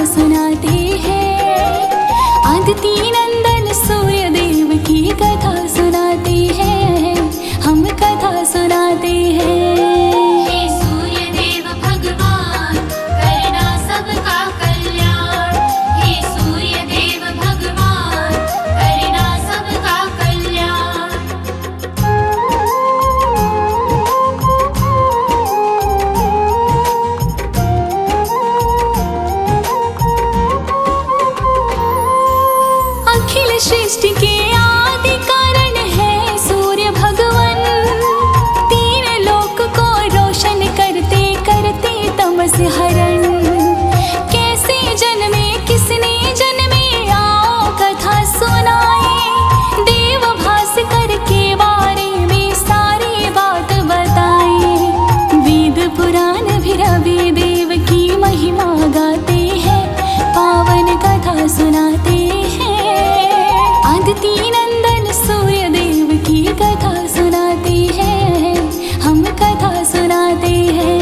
सुनाते हैं। आदिति नंदन सूर्य देव की कथा सुनाते हैं, हम कथा सुनाते हैं। हे सूर्य देव भगवान करना सबका कल्याण। हे सूर्य देव भगवान करना सबका कल्याण। अखिल सृष्टि के आदि कारण है सूर्य भगवान। तीन लोक को रोशन करते करते तमस हरण। कैसे जन्मे किसने जन्मे आओ कथा सुनाए। देव भास्कर के बारे में सारी बात बताए। वेद पुराण भी रवि देव की महिमा गाते हैं, पावन कथा सुनाते हैं। आदिति नंदन सूर्य देव की कथा सुनाते हैं, हम कथा सुनाते हैं।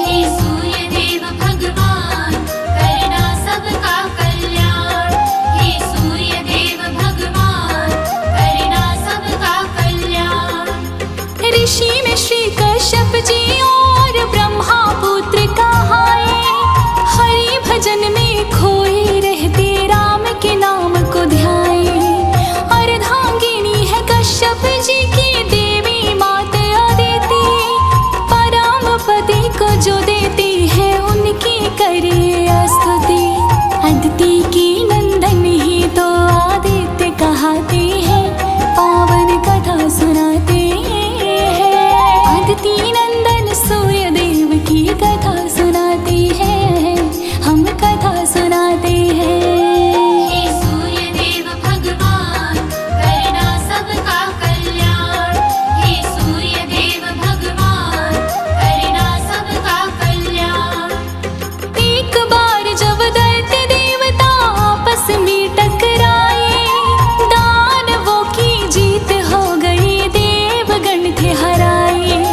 हे सूर्य देव भगवान करना सबका कल्याण। हे सूर्य देव भगवान करना सबका कल्याण। ऋषि में श्री कश्यप जी और ब्रह्मा पुत्र कहाए। हरि भजन में खोए रहते राम के नाम को ध्याए। अर्धांगिनी है कश्यप जी की देवी माता अदिति। परम पति को जो देती है उनकी करे स्तुति। अदिति की नंदन ही तो आदित्य कहते हैं, पावन कथा सुनाते हैं। आदिति नंदन सूर्य देव की कथा सुनाते हैं, हम कथा सुनाते हैं। हे सूर्य देव भगवान करना सबका कल्याण। हे सूर्य देव भगवान करना सबका कल्याण। एक बार जब दैत्य देवता आपस में टकराए। दानवों की जीत हो गई, देवगण थे हराए।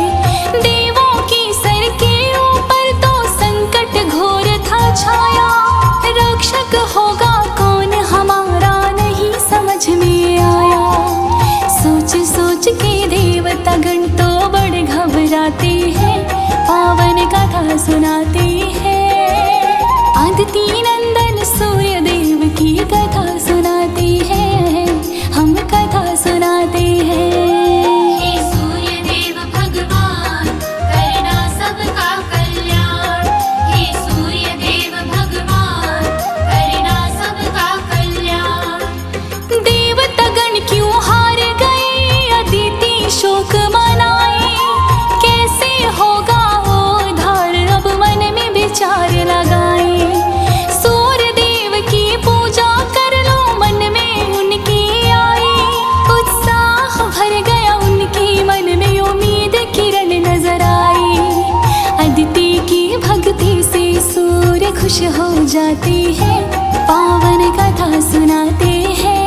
देवों की सर के ऊपर तो संकट घोर था छाया। रक्षक होगा कौन हमारा नहीं समझ में आया। सोच सोच के देवता गण तो बड़े घबराते हैं, पावन कथा सुनाते हैं। आदिति नंदन सूर्य देव की कथा सुनाते हैं, हम कथा सुनाते हैं। हे सूर्य देव भगवान करना सबका कल्याण। हे सूर्य देव भगवान करना सबका कल्याण। देवता गण क्यों हार गए, अदिति शोक मनाए। कैसे होगा उद्धार, अब मन में विचार लगाए। सूर्य देव की पूजा कर लो, मन में उनकी आई। उत्साह भर गया उनकी मन में, उम्मीद किरण नजर आई। अदिति की भक्ति से सूर्य खुश हो जाते हैं, पावन कथा सुनाते हैं।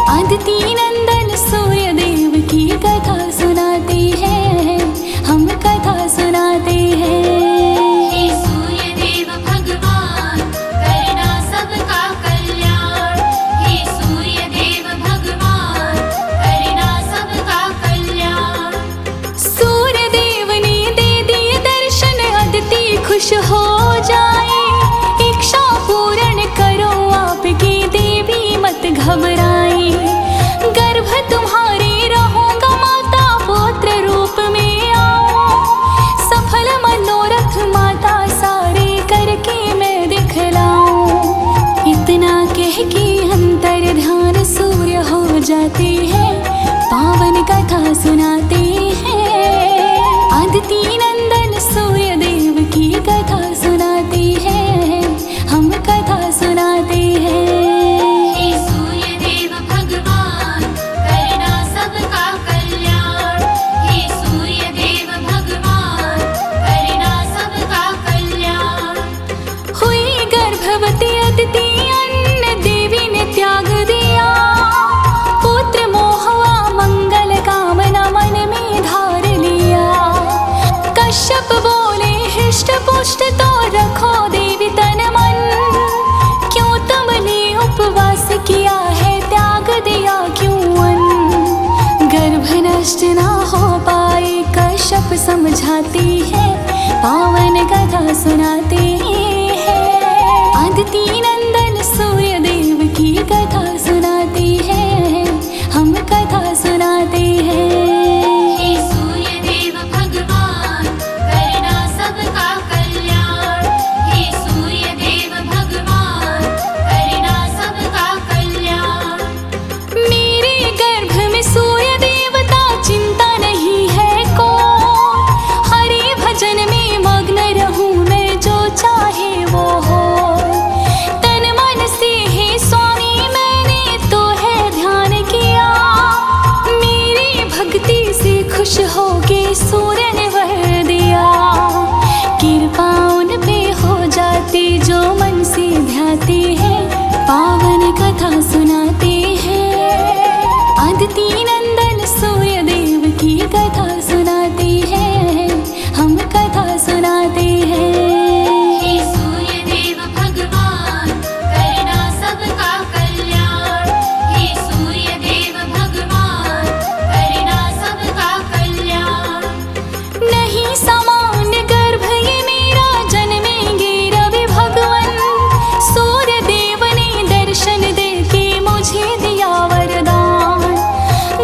आदिति नंदन सूर्य देव की कथा सुनाते हैं, हम कथा सुनाते हैं। हे सूर्य देव भगवान करना सबका कल्याण। हे सूर्य देव भगवान करना सबका कल्याण। सूर्य देव ने दे दिए दर्शन, अदिति खुश हो जाए। इच्छा पूर्ण करो आपकी देवी, मत घबराए। गर्भ तुम्हारे रहूंगा माता, पुत्र रूप में आओ। सफल मनोरथ माता सारे करके मैं दिखलाऊं। इतना कह के अंतर ध्यान सूर्य हो जाते हैं, पावन कथा सुनाते हैं। आदिति नंदन सूर्य देव की कथा सुनाते हैं, हम कथा सुनाते हैं। हे सूर्य देव भगवान करना सबका कल्याण। हे सूर्य देव भगवान करना सबका कल्याण। हुई गर्भवती अदिति, अन्न देवी ने त्याग दिया। पुत्र मोहवा मंगल कामना मन में धार लिया। कश्यप बोले हृष्ट पुष्ट तो रखो देवी तन मन। पावन कथा सुनाते हैं। अदिति नंदन सूर्य देव की कथा सुनाते हैं, हम कथा सुनाते हैं। हे सूर्य देव भगवान करना सबका कल्याण। हे सूर्य देव भगवान करना सबका कल्याण। मेरे गर्भ में सूर्य देवता चिंता नहीं है को, हरि भजन में मग्न रहूं मैं, जो चाहे वो हो। तन मन से हे स्वामी मैंने तो है ध्यान किया, मेरी भक्ति से खुश हो के सूर्य ने वर दिया। कृपा उन पे हो जाती जो मन से ध्याते हैं, पावन कथा सुनाते हैं। अदिति नंदन सूर्य देव की कथा सुनाते हैं, हम कथा सुनाते हैं। हे सूर्य देव भगवान करना सबका कल्याण। हे सूर्य देव भगवान करना सबका कल्याण। नहीं सामान्य गर्भ ये मेरा, जन्मेंगे रवि भगवन। सूर्य देव ने दर्शन दे के मुझे दिया वरदान।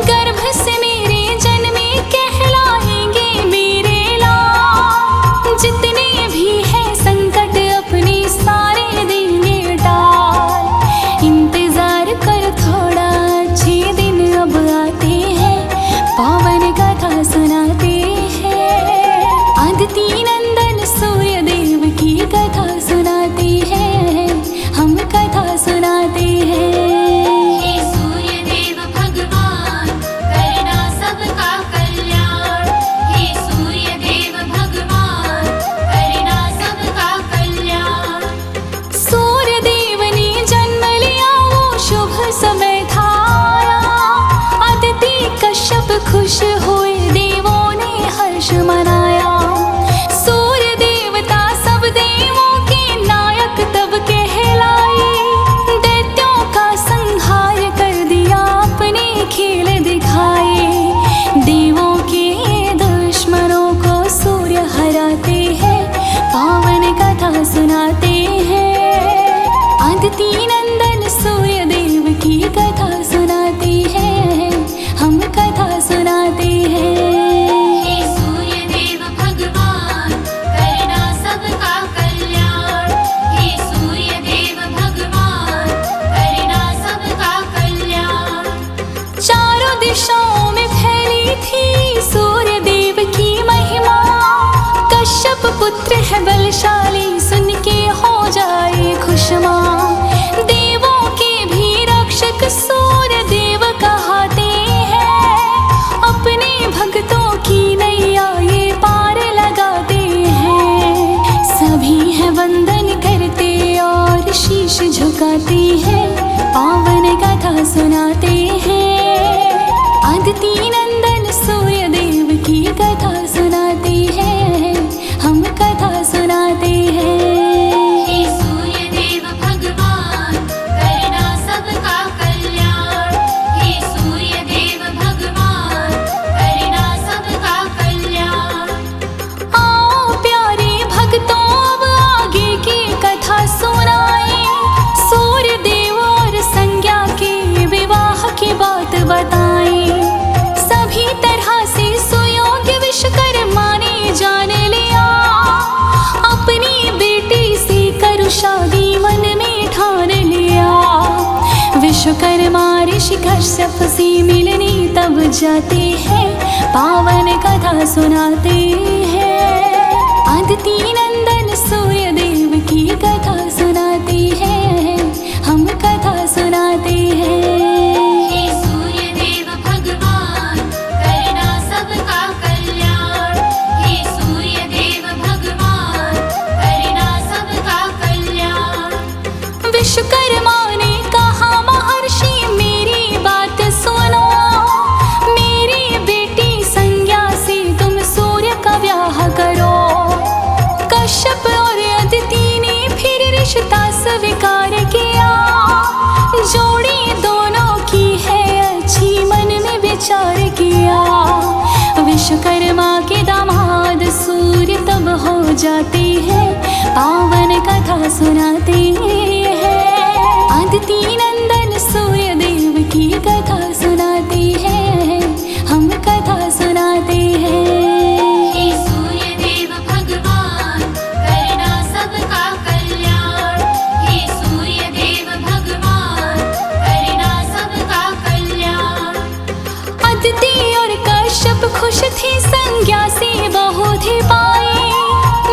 गर्भ से मेरे जन्मे कहलाएंगे मेरे लाल। जितने भी हैं संकट अपने सारे देंगे टाल। इंतजार कर थोड़ा, अच्छे दिन अब आते हैं, पावन कथा सुनाते हैं। अदिति नंदन सूर्य देव की कथा सुनाते हैं, हम कथा सुनाते हैं। हे सूर्य देव भगवान करना सबका कल्याण। हे सूर्य देव भगवान करना सबका कल्याण। सूर्य देव ने जन्म लिया वो शुभ समय था आया। अदिति कश्यप खुश हुए, देवों ने हर्ष मनाया। सूर्य देवता सब देवों के नायक तब कहलाए। दैत्यों का संहार कर दिया, अपने खेल दिखाए। देवों के दुश्मनों को सूर्य हराते हैं, पावन कथा सुनाते हैं। अदिति नंदन सूर्य देव की कथा सुनाते हैं, हम कथा सुनाते हैं। हे सूर्य देव भगवान करना सबका कल्याण। हे सूर्य देव भगवान करना सबका कल्याण। चारों दिशाओं में फैली थी सूर्य देव की महिमा। कश्यप पुत्र है बलशाली, सुन के हो जाए खुशमा। देवों के भी रक्षक सूर्य देव कहाते हैं, अपने भक्तों की नैया ये पार लगाते हैं। सभी हैं वंदन करते और शीश झुकाते हैं, पावन कथा सुनाते हैं। अदिति नंदन सूर्य देव की कथा सुनाते हैं, हम कथा सुनाते हैं। हे सूर्य देव भगवान करना सबका कल्याण। हे सूर्य देव भगवान करना सबका कल्याण। आओ प्यारे भक्तों अब आगे की कथा सुनाए। सूर्य देव और संज्ञा के विवाह की बात बताएं। सभी तरह से सुयोग्य विश्वकर्मा ने जान लिया, अपनी बेटी से करूँ शादी मन में ठान लिया। विश्वकर्मा ऋषि कश्यप से मिलने तब जाते हैं, पावन कथा सुनाते हैं। अदिति नंदन सूर्य देव की कथा सुनाते हैं, हम कथा सुनाते हैं। हे सूर्य देव भगवान करना सबका कल्याण। हे सूर्य देव भगवान करना सबका कल्याण। विश्वकर्मा ने कहा महर्षि मेरी बात सुनो। मेरी बेटी संज्ञा से तुम सूर्य का ब्याह करो। जाते हैं, पावन कथा सुनाते हैं। अदिति नंदन सूर्य देव की कथा सुनाते हैं, हम कथा सुनाते हैं। हे सूर्य देव भगवान करना सबका कल्याण। हे सूर्य देव भगवान करना सबका कल्याण। अदिति और कश्यप खुश थे, संज्ञा से बहुधि पाए।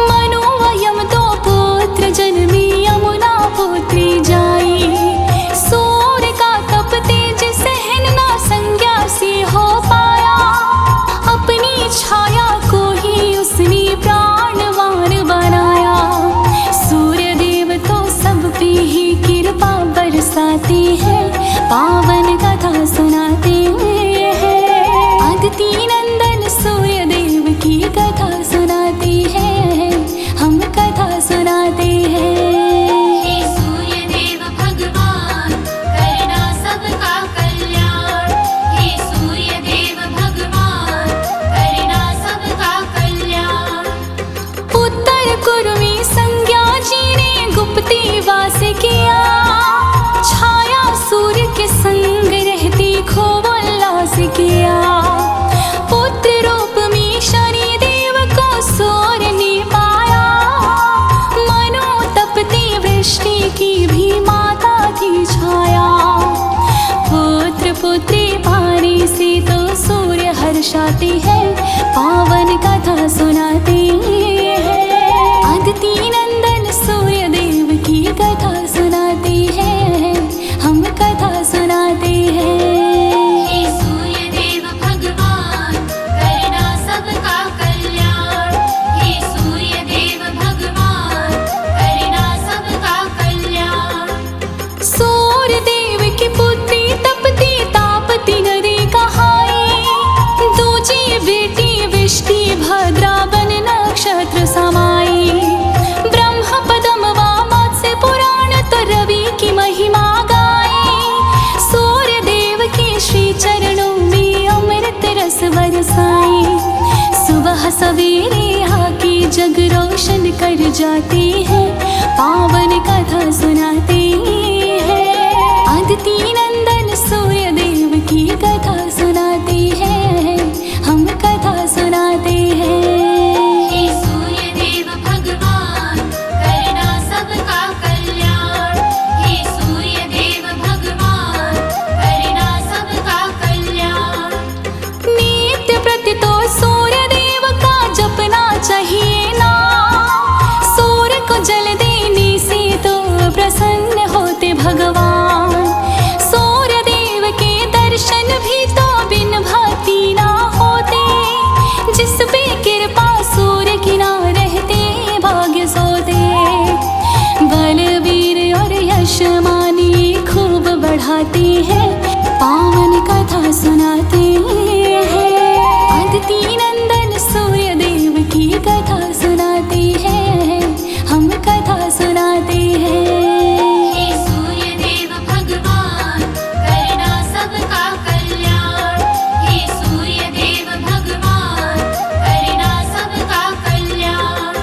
मनु व यम दो पुत्र जन्मे, यमुना पुत्री जाई। सूर्य का तप तेज सहन ना संज्ञा से हो पाया, अपनी छाया को ही उसने प्राणवान बनाया। सूर्य देव तो सब पे ही कृपा बरसाते हैं, पावन कथा सुनाते हैं। अदिति नंदन सूर्य देव की कथा सुनाते हैं, हम कथा सुनाते हैं। हे सूर्य देव भगवान करना सबका कल्याण। हे सूर्य देव भगवान करना सबका कल्याण। उत्तर कुरु में संज्ञा जी ने गुप्ती वास किया, छाया सूर्य के संग रहती खूब उल्लास किया। पुत्र रूप में शनि देव को सूर्य ने पाया, मनो तपती वृष्टि की भी माता की छाया। पुत्र पुत्री पाने से तो सूर्य हर्षाते हैं, पावन कथा सुनाते हैं। अदिति नंदन सूर्य देव की कथा सुनाते हैं, हम कथा सुनाते हैं। हे सूर्य देव भगवान करना सबका कल्याण। हे सूर्य देव भगवान करना सबका कल्याण। सूर्य देव की पुत्री तपती तापती नदी कहाई, दूजी बेटी विष्टि भद्रा बन नक्षत्र समाई। ब्रह्म पदम व मत्स्य पुराण तो रवि की महिमा गाई, सूर्य देव के श्री चरणों में अमृत रस बरसाई। सुबह सवेरे आके जग रोशन कर जाते हैं, पावन कथा सुनाते हैं। अदिति नंदन सूर्य देव की कथा सुनाते हैं, हम कथा सुनाते हैं। हे सूर्य देव भगवान करना सबका कल्याण। हे सूर्य देव भगवान करना सबका कल्याण। नित्य प्रति तो सूर्य देव का जपना चाहिए ना, सूर्य को जल देने से तो प्रसन्न होते भगवान। सूर्य देव के दर्शन भी तो बिन भक्ति ना होते, जिस पे कृपा सूर्य की ना रहते भाग्य सोते। बलवीर और यश मानी खूब बढ़ाते हैं, पावन कथा सुनाते हैं। अदिति नंदन सूर्य देव की कथा सुनाते हैं, हम कथा सुनाते हैं। हे सूर्य देव भगवान करना सबका कल्याण। हे सूर्य देव भगवान करना सबका कल्याण।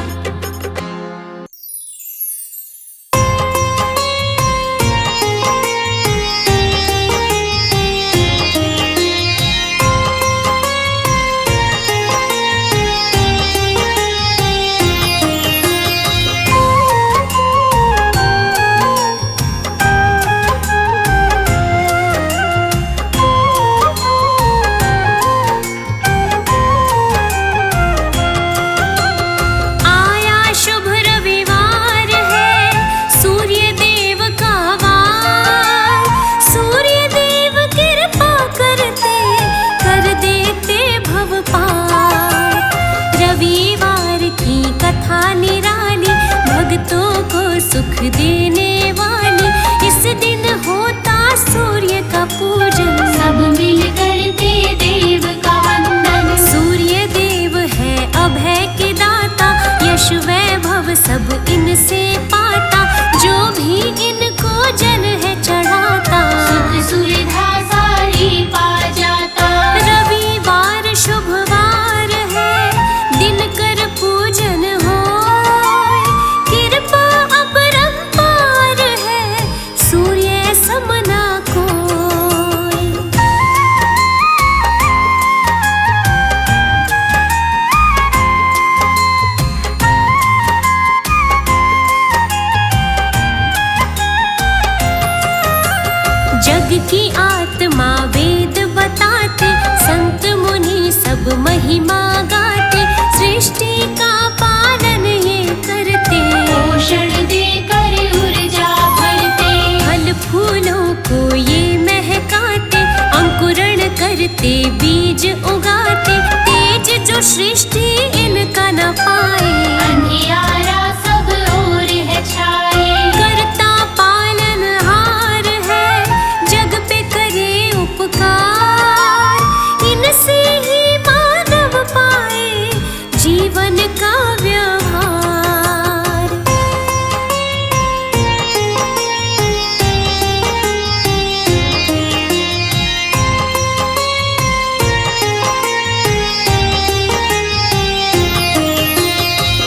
दिन कर पूजन हो जग की आत्मा वेद बताते, संत मुनि सब महिमा गाते, सृष्टि का पालन ये करते, पोषण देकर ऊर्जा भरते, फल फूलों को ये महकाते, अंकुरण करते बीज उगाते, तेज जो सृष्टि इनका न पाए, अंधियारा सब ओर है छाए, करता पालनहार है, जग पे करे उपकार, इनसे ही मानव पाए जीवन का व्यवहार।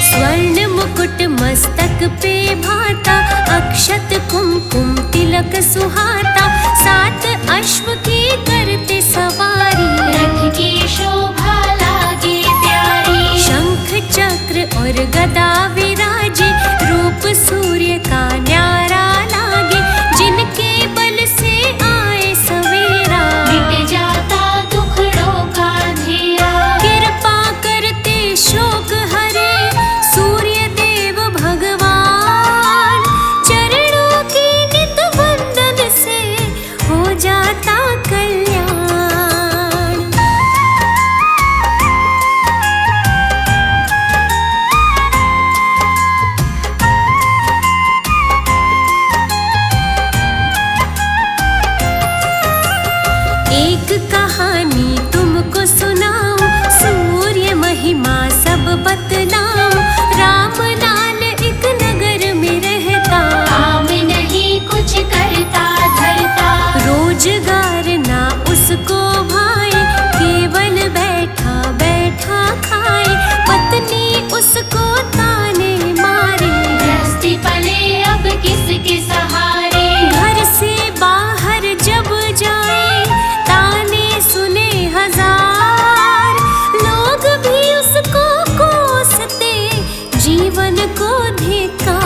स्वर्ण मुकुट मस्तक पे भाता, अक्षत कुमकुम तिलक सुहाता, सात अश्व की करते सवारी, रथ की शोभा लागे प्यारी, शंख चक्र और गदा विराजे, रूप सूर्य का न्यारा लागे, जिनके बल से आए सवेरा, मिट जाता दुखड़ों का अंधेरा, कृपा करते शोक हरे, सूर्य देव भगवान, चरणों की नित वंदन से हो जाता कल्याण। एक कहानी तुमको सुनाऊं, सूर्य महिमा सब बतलाऊं, राम लाल एक नगर में रहता, काम नहीं कुछ करता धरता, रोजगार ना उसको भाए, केवल बैठा बैठा खाए, पत्नी उसको ताने मारे, गृहस्थी पले अब किसके सहारे, घर से बाहर जब जाए ताने सुने हजार, लोग भी उसको कोसते जीवन को धिक्कार।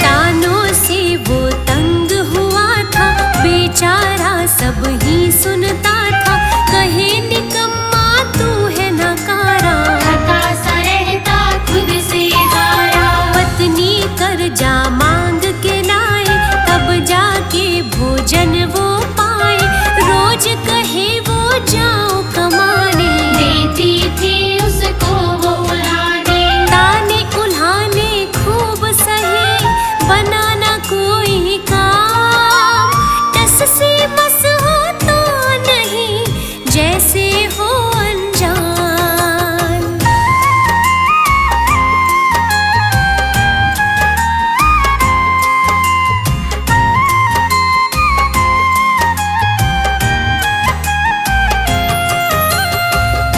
तानों से वो तंग हुआ था, बेचारा सब ही सुनता था, कहे निकम्मा तू है नकारा, थका सा रहता खुद से हारा, पत्नी कर्जा मांग के लाए, तब जाके भोजन वो पाए, रोज कहे वो जाओ कमाने, देती थी उसको वो उल्हाने, ताने उल्हाने खूब सहे, बनाना कोई काम, टस से मस होता नहीं जैसे हो अनजान।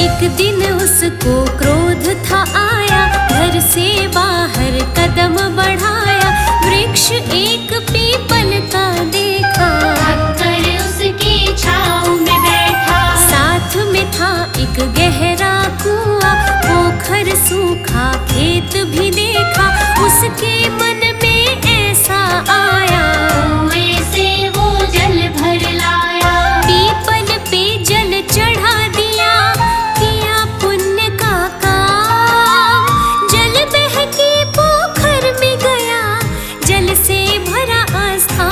एक दिन उसको क्रोध था आया, घर से बाहर कदम बढ़ाया, वृक्ष एक पीपल का देखा, थककर उसकी छाँव में बैठा, साथ में था एक गहरा कुआं, पोखर सूखा खेत भी देखा, उसके मन में ऐसा आया, कुएं से वो जल भर लाया, पीपल पे जल चढ़ा दिया, किया पुण्य का काम, जल बह के पोखर में गया, जल से भरा आस्थान।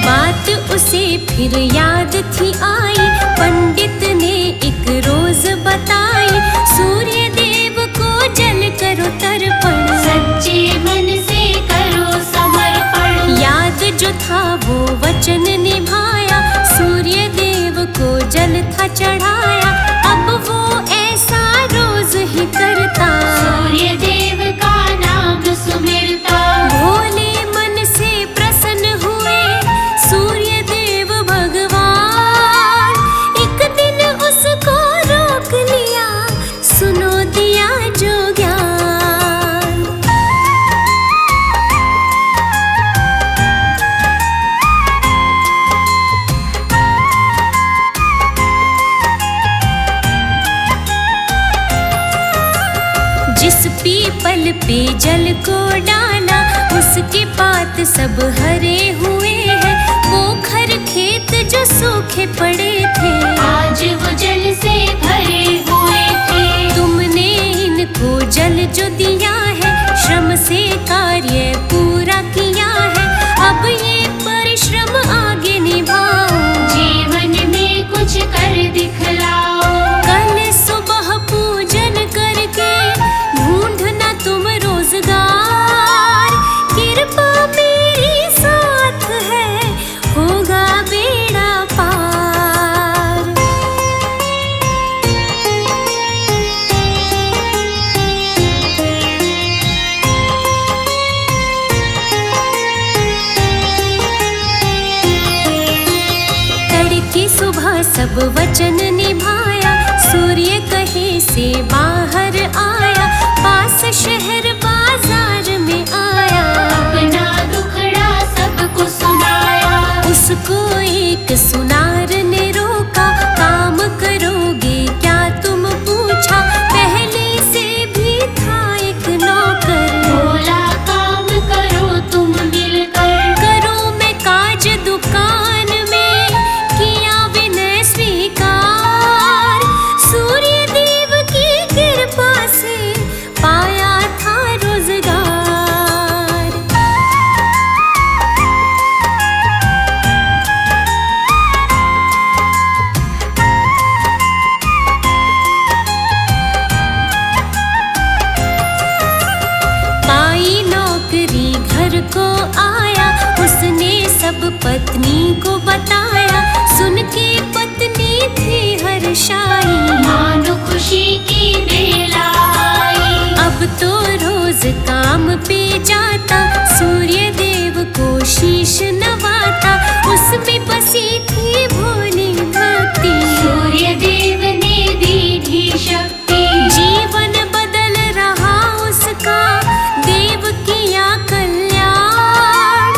बात उसे फिर याद थी आई, पंडित ने एक रोज बताई, सूर्य देव को जल करो तर्पण, सच्चे मन से करो समर्पण, याद जो था वो वचन निभाया, सूर्य देव को जल था चढ़ाया, अब वो ऐसा रोज ही करता, सूर्य देव का नाम सुमिरता, भोले मन से प्रसन्न हुए सूर्य देव भगवान, पे जल को डाला, उसके पात सब हरे हुए हैं। पोखर खेत जो सूखे पड़े थे, आज वो जल से भरे हुए थे। तुमने इनको जल जो दिया है, श्रम से कार्य पूरा किया है। अब ये परिश्रम आगे निभाओ, जीवन में कुछ कर दिखलाओ। कल सुबह पूजन करके ढूंढना तुम रोजगार। कृपा मेरी साथ है, होगा बेड़ा पार। तड़के सुबह सब वचन निभाया, सूर्य कहे से बाहर आया। पास शहर बाजार में आया, अपना दुखड़ा सबको सुनाया। उसको एक सुनार ने रोका, काम करोगे क्या तुम पूछा। पहले से भी था एक नौकर, बोला काम करो तुम मिलकर। करो मैं काज दुकान में, किया विनय स्वीकार। सूर्य देव की कृपा से पाया था रोजगार। पाई नौकरी घर को आया, उसने सब पत्नी को बताया। सुन के पत्नी थी हर्षाई, मानो खुशी की बेला आई। अब तो रोज काम पे जाता, सूर्य देव को शीश नवाता। उसमें बसी थी भोली भक्ति, सूर्य देव ने दी थी शक्ति। जीवन बदल रहा उसका, देव किया कल्याण।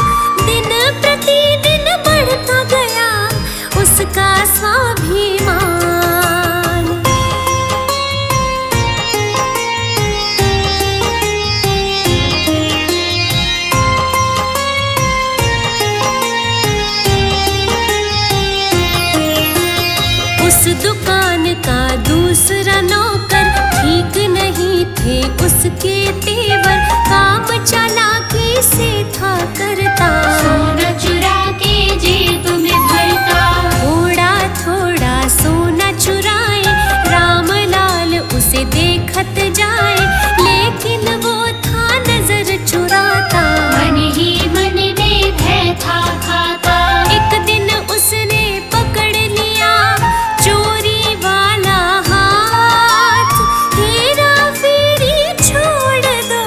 दिन प्रतिदिन बढ़ता गया उसका स्वाभिमान। उस दुकान का दूसरा नौकर, ठीक नहीं थे उसके तेवर। काम चालाकी से था करता, सोना चुरा के जेब में भरता। थोड़ा थोड़ा सोना चुराए, रामलाल उसे देखत जाए। लेकिन वो था नजर चुराता, मन ही मन में भय था खाता। एक दिन उसने पकड़ लिया चोरी वाला हाथ। हेरा फेरी छोड़ दो,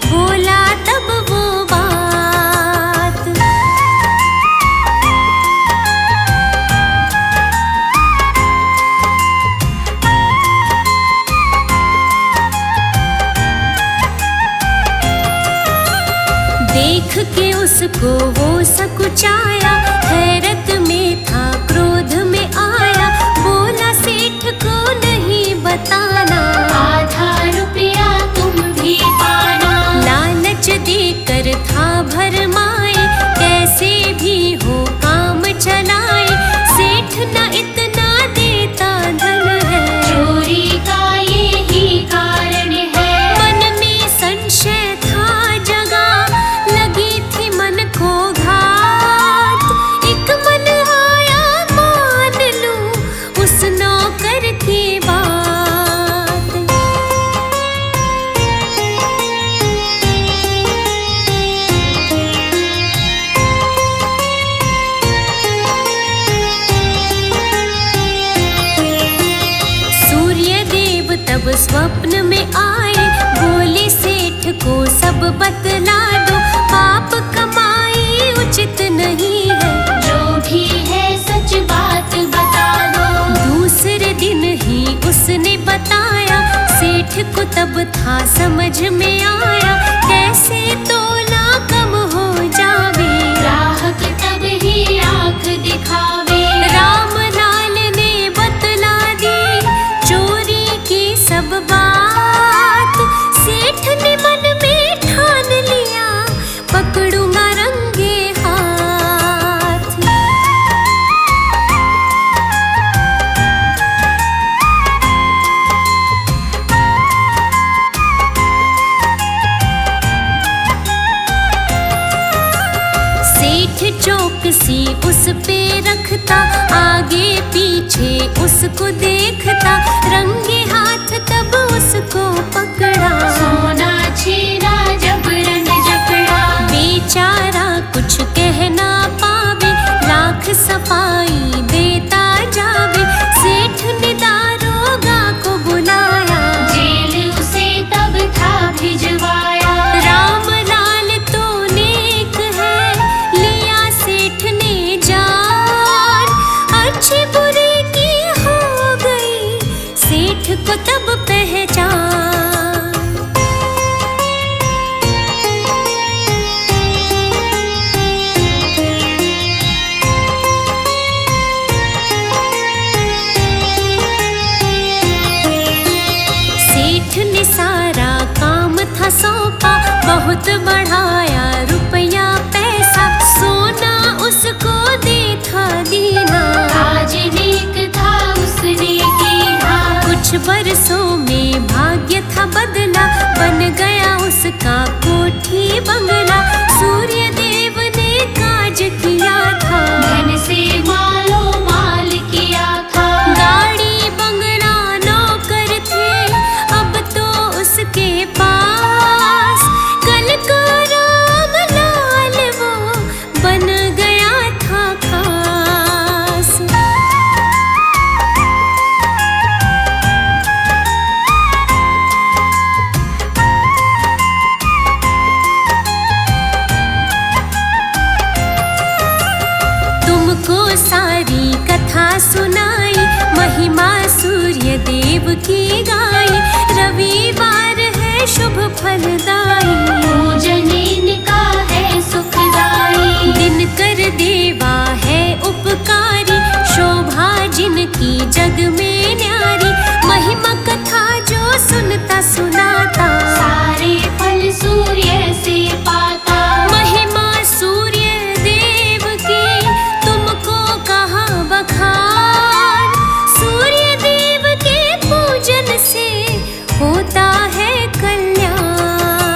बोला तब वो बात। देख के उसको वो सकुचाया, हैरत में था क्रोध में आया। बोला सेठ को नहीं बताना, आधा रुपया तुम भी पाना। लालच देकर था भरमाए, कैसे भी हो काम चलाए। सेठ न इतना देता धन है, चोरी का यही कारण है। मन में संशय था जगा, लगी थी मन को घात। एक मन आया मान लूं उस नौकर की बात। सूर्य देव तब स्वप्न में आए, बोले सेठ को सब बतला दो। पाप कमाई उचित नहीं है, जो भी है सच बात बता दो। दूसरे दिन ही उसने बताया। सेठ को तब था समझ में आया, कैसे तोला कम हो जावे। ग्राहक तब ही आंख दिखावे। रामलाल ने बतला दी चोरी की सब बात। सेठ ने मन चौकसी उस पे रखता, आगे पीछे उसको देखता, रंगे हाथ तब उसको पकड़ा। सोना छीना जबरन जकड़ा, बेचारा कुछ कह ना पावे, लाख सफाई देता जावे। सेठ ने दारोगा को बुलाया, जेल उसे तब था भिजवाया। राम लाल तो नेक है, लिया सेठ ने जान। अच्छी बुरी की हो गई सेठ को तब पहचान। सेठ ने सारा काम था सौंपा, बहुत बढ़ाया रुपया पैसा, सोना उसको दे था दीना। आज नेक था उसने कीना, कुछ बरसों में भाग्य था बदला, बन गया उसका कोठी बंगला। सूर्य देव ने काज किया था, धन से मालो माल किया था। गाड़ी बंगला नौकर थे अब तो उसके पास। कल का राम लाल वो बन गया था खास। तुमको सारी कथा सुनाई, महिमा सूर्य देव की गाई। रविवार है शुभ फलदाई, पूजन इनका है सुखदाई। दिन कर देवा है उपकारी, शोभा जिनकी जग में न्यारी। महिमा कथा जो सुनता सुनाता, सारे फल सूर्य से पाता। महिमा सूर्य देव की तुमको कहाँ बखान। सूर्य देव के पूजन से होता है कल्याण।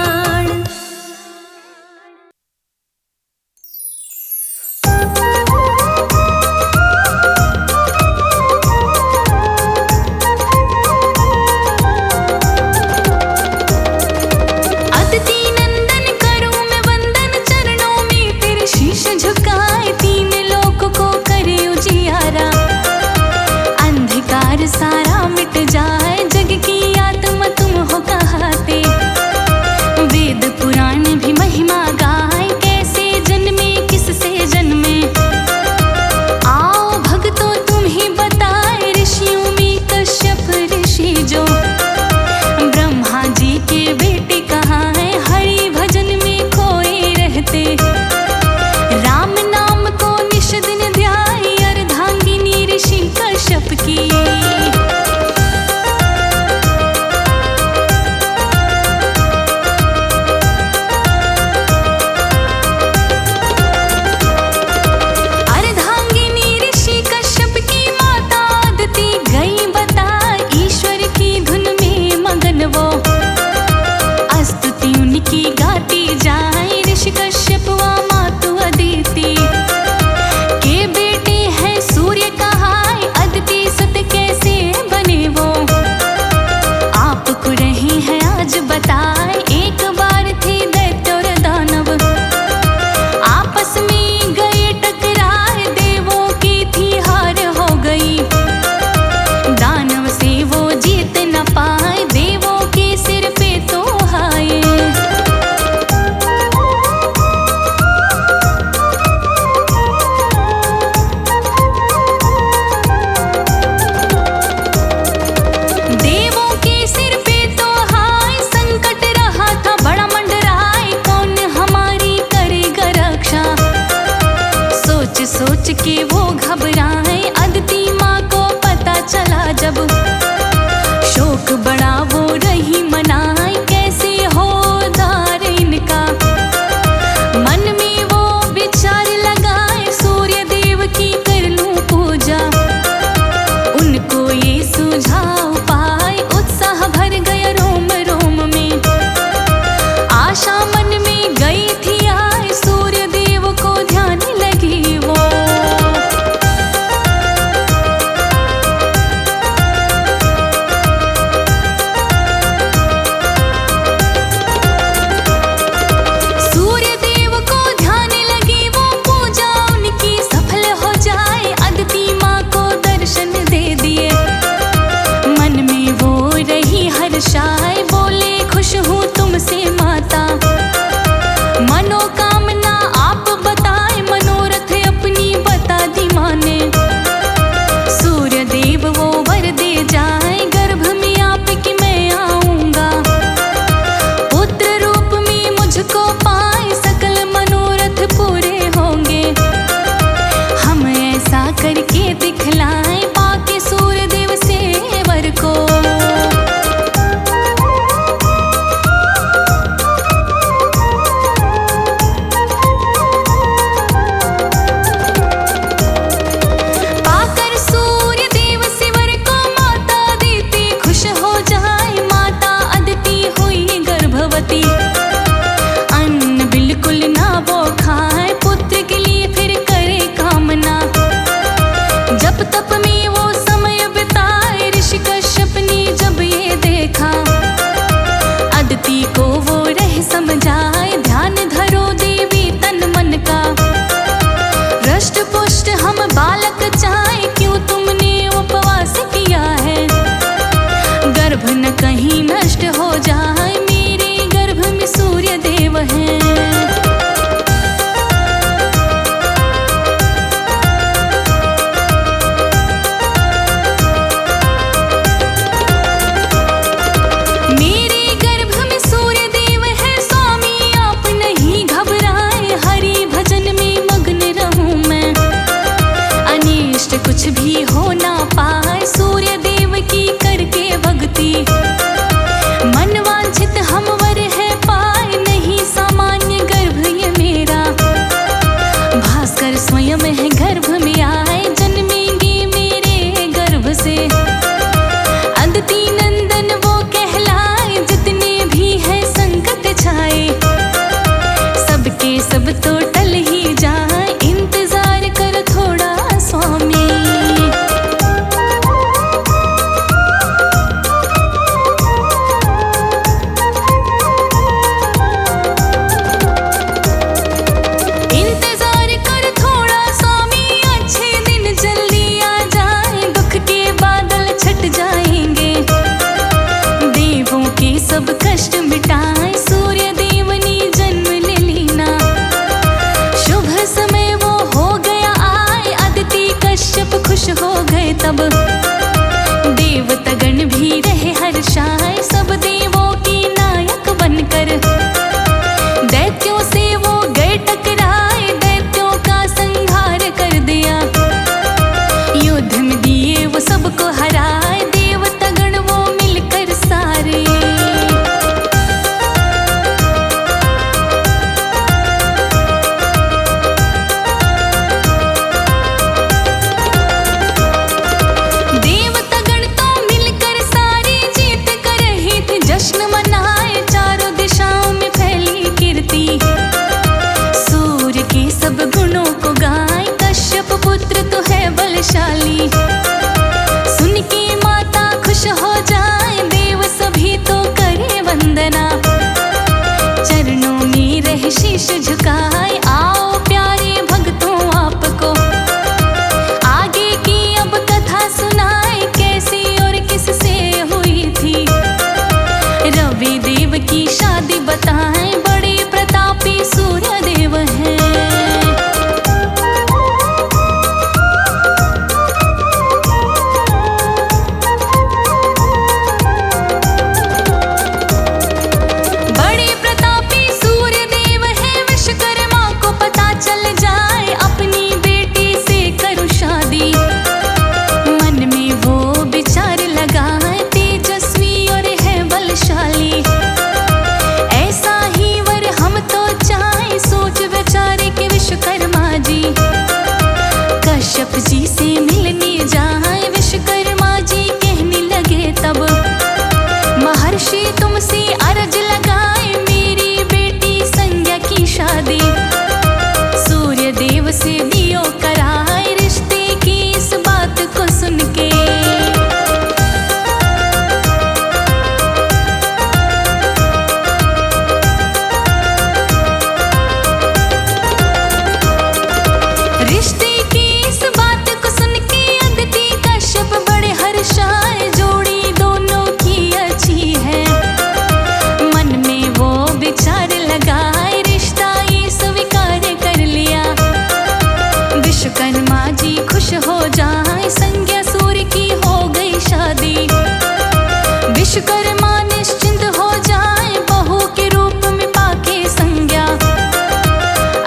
विश्वकर्मा निश्चिंत हो जाए बहू के रूप में पाके संज्ञा।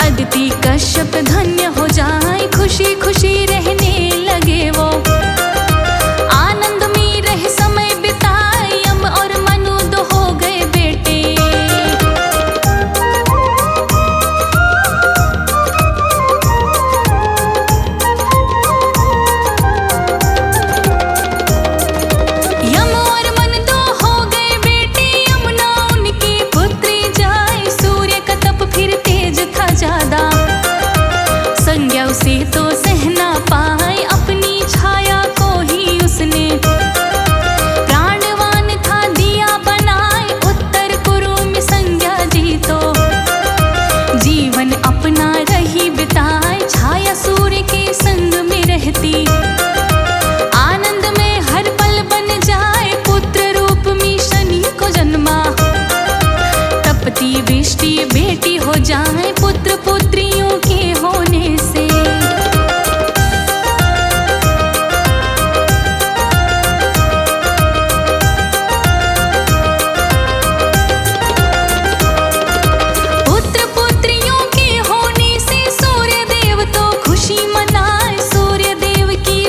अदिति कश्यप धन्य हो जाए खुशी खुशी रहने लगे वो। आनंद में रह समय बिताए यम और मनु दो हो गए बेटे। यम और मन दो हो गए बेटे। यमुना उनकी पुत्री जाए। सूर्य का तप फिर तेज था ज्यादा। संज्ञा उसे तो सहना पाए अपनी छाया को ही उसने। प्राणवान था दिया बनाए उत्तर कुरु में संज्ञा जी तो। जीवन अपना रही बिताए छाया सूर्य के संग में रहती। आनंद में हर पल बन जाए पुत्र रूप में शनि को जन्मा। तपती वृष्टि बेटी हो जाए पुत्र पुत्रियों के होने से। पुत्र पुत्रियों के होने से सूर्य देव तो खुशी मनाए। सूर्य देव की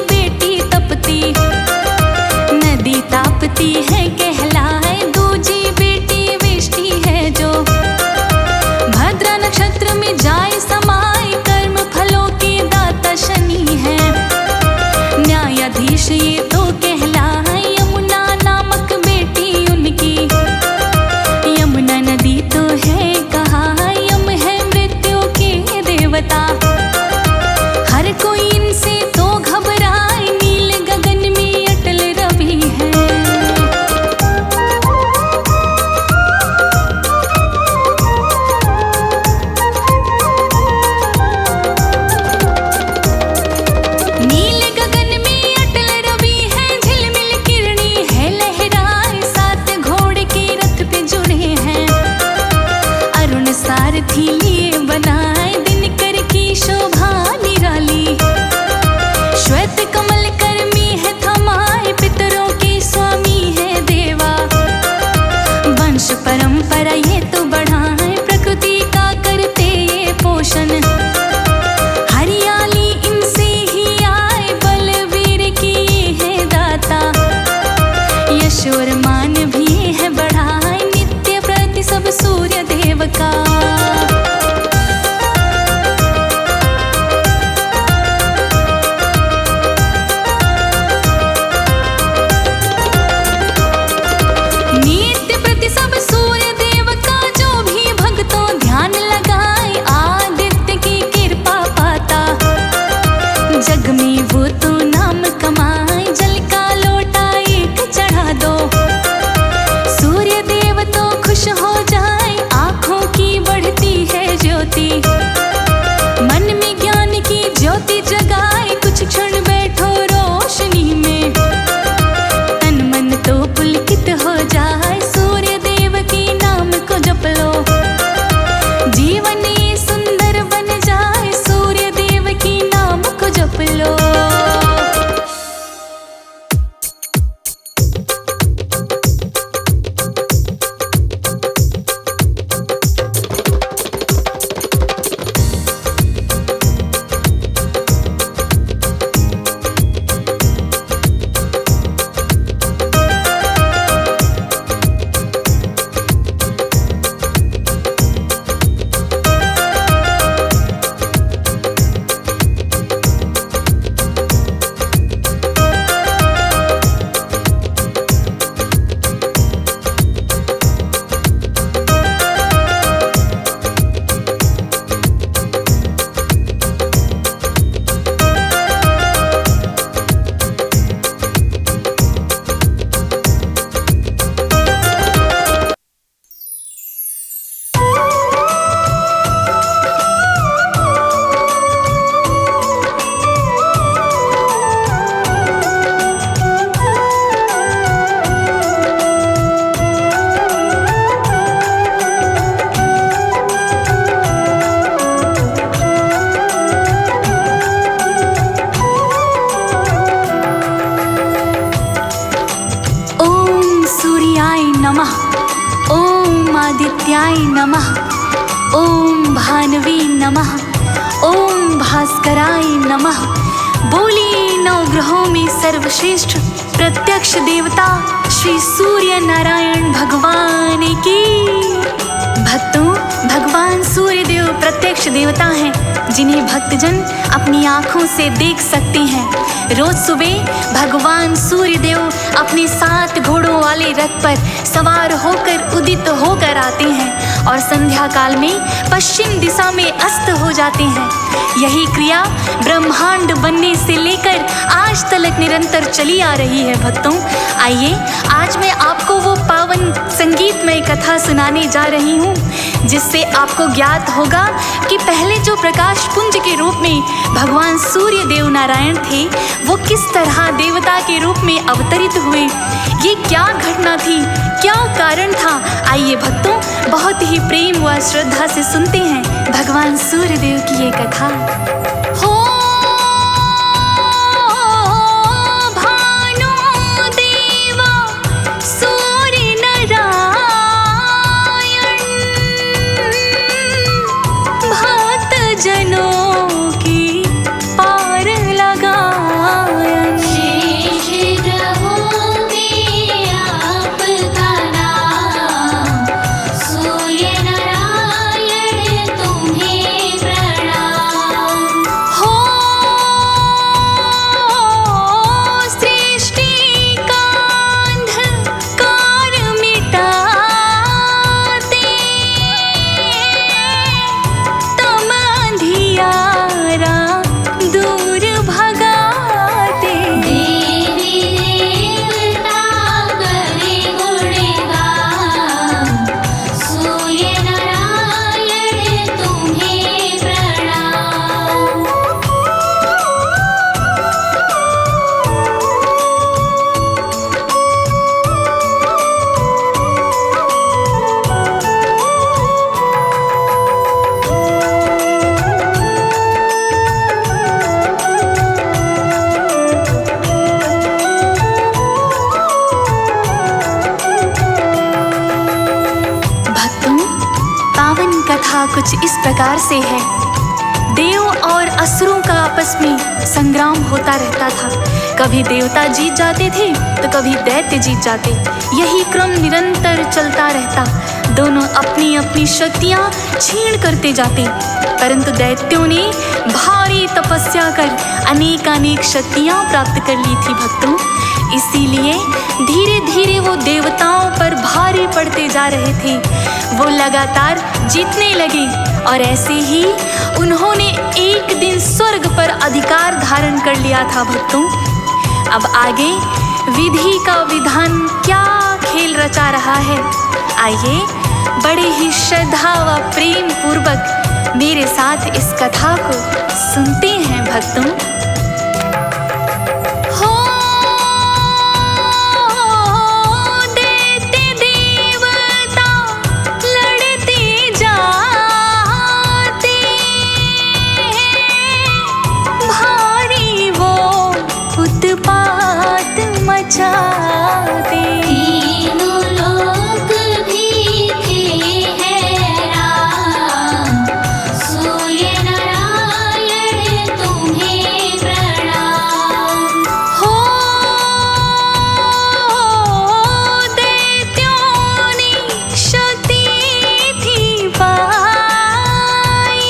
नमः, ओम भास्कराय नमः। बोली नवग्रहों में सर्वश्रेष्ठ प्रत्यक्ष देवता श्री सूर्य नारायण भगवान की। भक्तों, भगवान सूर्य देव प्रत्यक्ष देवता हैं जिन्हें भक्तजन अपनी आँखों से देख सकते हैं। रोज सुबह भगवान सूर्य देव अपने 7 घोड़ों वाले रथ पर सवार होकर उदित होकर आते हैं और संध्या काल में पश्चिम दिशा में अस्त हो जाते हैं। यही क्रिया ब्रह्मांड बनने से लेकर आज तक निरंतर चली आ रही है। भक्तों, आइए आज मैं आपको वो पावन संगीतमय कथा सुनाने जा रही हूँ जिससे आपको ज्ञात होगा कि पहले जो प्रकाश पुंज के रूप में भगवान सूर्य देव नारायण थे वो किस तरह देवता के रूप में अवतरित हुए। ये क्या घटना थी, क्या कारण था। आइए भक्तों, बहुत ही प्रेम व श्रद्धा से सुनते हैं भगवान सूर्य देव की ये कथा। हो कुछ इस प्रकार से है। देव और असुरों का आपस में संग्राम होता रहता था। कभी देवता जीत जाते थे तो कभी दैत्य जीत जाते। यही क्रम निरंतर चलता रहता। दोनों अपनी अपनी शक्तियां क्षीण करते जाते, परंतु दैत्यों ने भारी तपस्या कर अनेक शक्तियां प्राप्त कर ली थी। भक्तों, इसीलिए धीरे धीरे वो देवताओं पर भारी पड़ते जा रहे थे। वो लगातार जीतने लगे और ऐसे ही उन्होंने एक दिन स्वर्ग पर अधिकार धारण कर लिया था। भक्तों, अब आगे विधि का विधान क्या खेल रचा रहा है, आइए बड़े ही श्रद्धा व प्रेम पूर्वक मेरे साथ इस कथा को सुनते हैं। भक्तों, तीनों लोक भी थे हैरान, सूर्य नारायण तुम्हें प्रणाम। हो दैत्यों ने शक्ति थी पाई,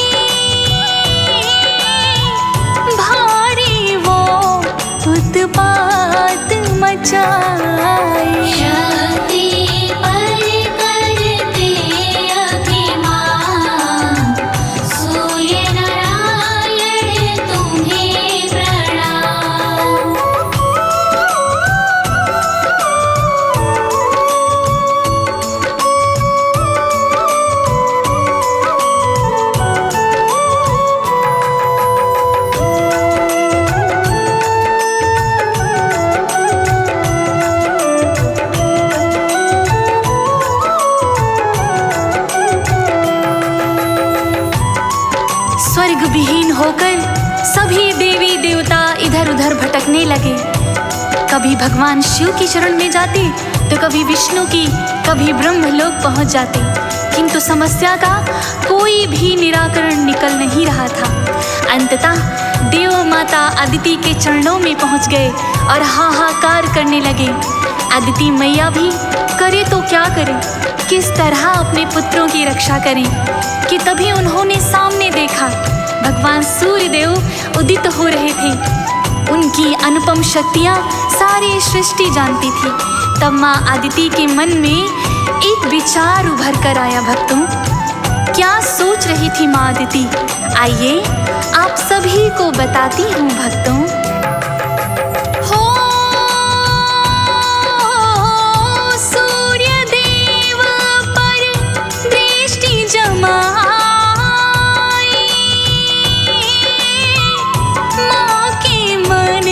भारी वो उत्पात मचाए। शक्ति पर करते अभिमान, सूर्य नारायण तुम्हें प्रणाम। स्वर्ग विहीन होकर सभी देवी देवता इधर उधर भटकने लगे। कभी भगवान शिव की शरण में जाते तो कभी विष्णु की, कभी ब्रह्मलोक पहुंच जाते। किंतु समस्या का कोई भी निराकरण निकल नहीं रहा था। अंततः देव माता अदिति के चरणों में पहुंच गए और हाहाकार करने लगे। अदिति मैया भी करे तो क्या करें, किस तरह अपने पुत्रों की रक्षा करें, कि तभी उन्होंने सामने देखा भगवान सूर्यदेव उदित हो रहे थे। उनकी अनुपम शक्तियाँ सारी सृष्टि जानती थी। तब माँ अदिति के मन में एक विचार उभर कर आया। भक्तों, क्या सोच रही थी माँ अदिति? आइए आप सभी को बताती हूँ भक्तों। हो सूर्यदेव पर दृष्टि जमाई, माँ के मन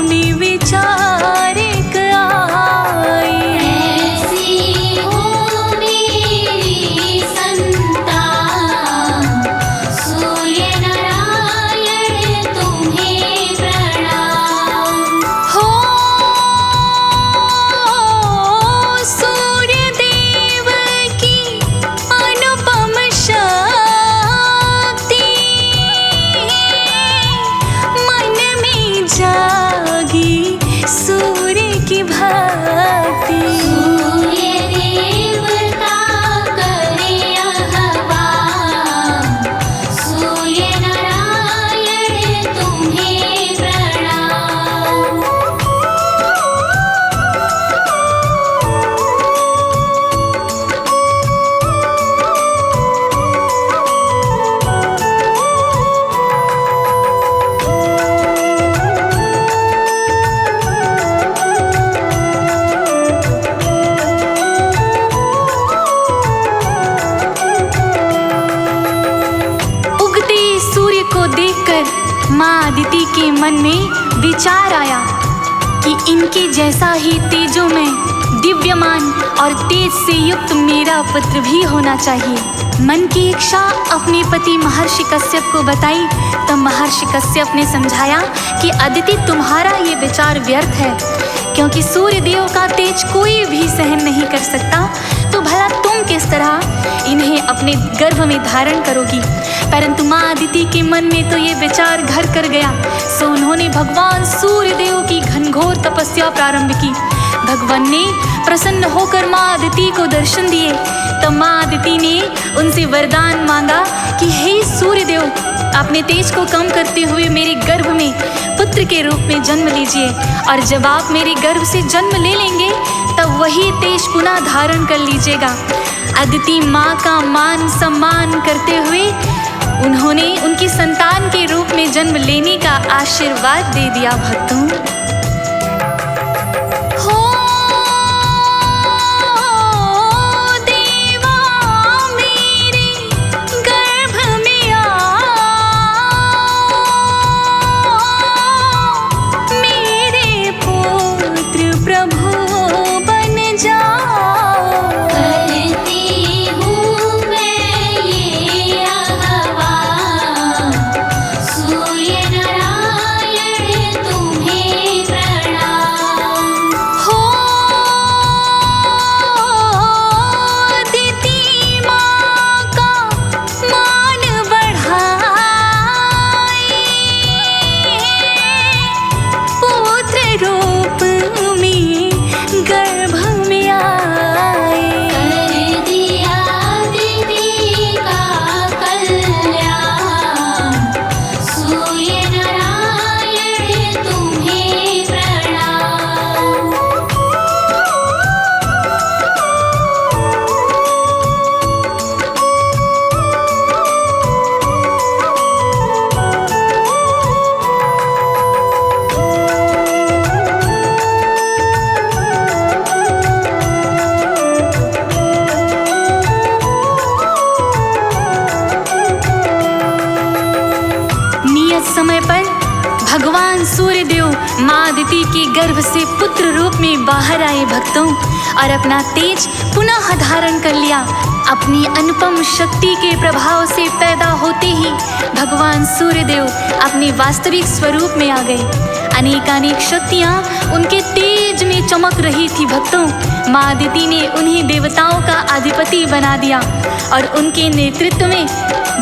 में विचार आई। ऐसी हो मेरी संतान, सूर्य नारायण तुम्हें प्रणाम। हो सूर्यदेव की अनुपम शक्ति, मन में जागी सूर्य की भक्ति। सूर्य देवता करे आह्वान, सूर्य नारायण तुम्हें प्रणाम। उगते सूर्य को देखकर माँ अदिति के मन में विचार आया कि इनके जैसा ही तेजोमय, दिव्यमान और तेज से युक्त मेरा पुत्र भी होना चाहिए। मन की इच्छा अपने पति महर्षि कश्यप को बताई। तब महर्षि कश्यप ने समझाया कि अदिति, तुम्हारा ये विचार व्यर्थ है, क्योंकि सूर्य देव का तेज कोई भी सहन नहीं कर सकता। तो भला तुम किस तरह इन्हें अपने गर्भ में धारण करोगी? परंतु माँ अदिति के मन में तो ये विचार घर कर गया। सो उन्होंने भगवान सूर्य देव की घनघोर तपस्या प्रारंभ की। भगवान ने प्रसन्न होकर माँ अदिति को दर्शन दिए। तब माँ अदिति ने उनसे वरदान मांगा कि हे सूर्यदेव, अपने तेज को कम करते हुए मेरे गर्भ में पुत्र के रूप में जन्म लीजिए, और जब आप मेरे गर्भ से जन्म ले लेंगे तब वही तेज पुनः धारण कर लीजिएगा। अदिति माँ का मान सम्मान करते हुए उन्होंने उनकी संतान के रूप में जन्म लेने का आशीर्वाद दे दिया। भक्तों, हो देवा मेरे गर्भ में आओ, मेरे पुत्र प्रभु बन जाओ। करती हूँ मैं ये आह्वान, सूर्य नारायण तुम्हें प्रणाम। हो अदिति माँ का मान बढ़ाई, पुत्र रूप में गर्भ में आए। कर दिया दीदी का कल्याण, सूर्य नारायण तुम्हें प्रणाम। नियत समय पर भगवान सूर्यदेव माँ अदिति के गर्भ से पुत्र रूप में बाहर आए। भक्तों, और अपना तेज पुनः धारण कर लिया। अपनी अनुपम शक्ति के प्रभाव से पैदा होते ही भगवान सूर्यदेव अपने वास्तविक स्वरूप में आ गए। अनेकानेक शक्तियाँ उनके तेज में चमक रही थी। भक्तों, माँ अदिति ने उन्हें देवताओं का अधिपति बना दिया और उनके नेतृत्व में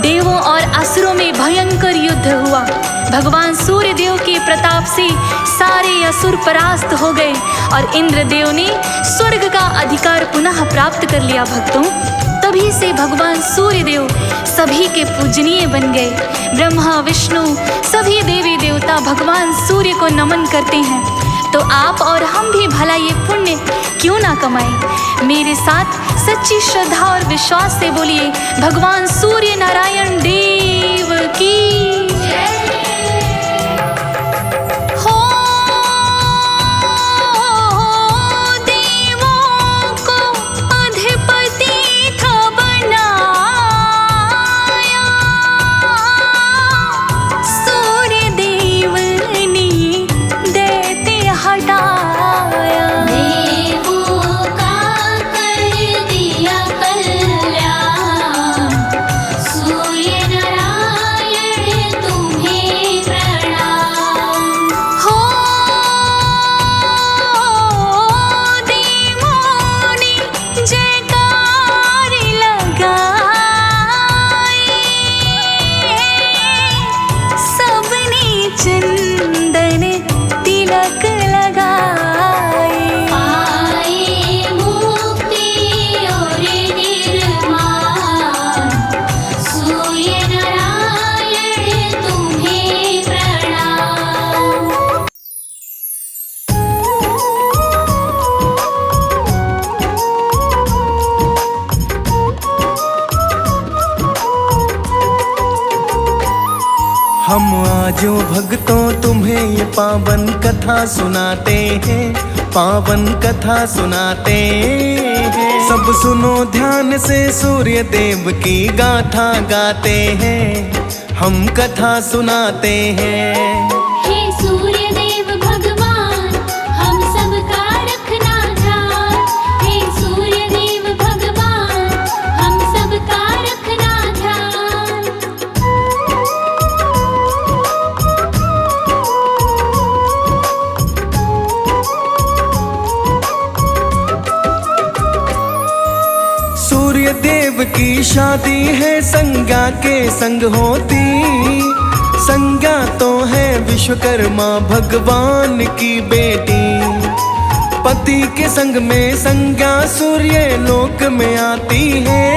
देवों और असुरों में भयंकर युद्ध हुआ। भगवान सूर्य देव के प्रताप से सारे असुर परास्त हो गए और इंद्रदेव ने स्वर्ग का अधिकार पुनः प्राप्त कर लिया। भक्तों, तभी से भगवान सूर्य देव सभी के पूजनीय बन गए। ब्रह्मा विष्णु सभी देवी देवता भगवान सूर्य को नमन करते हैं। तो आप और हम भी भला ये पुण्य क्यों ना कमाएं। मेरे साथ सच्ची श्रद्धा और विश्वास से बोलिए, भगवान सूर्य नारायण देव की हम आजो भक्तों तुम्हें ये पावन कथा सुनाते हैं, पावन कथा सुनाते हैं। सब सुनो ध्यान से, सूर्य देव की गाथा गाते हैं, हम कथा सुनाते हैं। हे सूर्य देव भगवान, हम सबका रखना ध्यान। हे सूर्य देव भगवान, हम सबका रखना ध्यान। सूर्य देव की शादी है संज्ञा के संग होती, संज्ञा तो है विश्वकर्मा भगवान की बेटी। पति के संग में संज्ञा सूर्य लोक में आती है,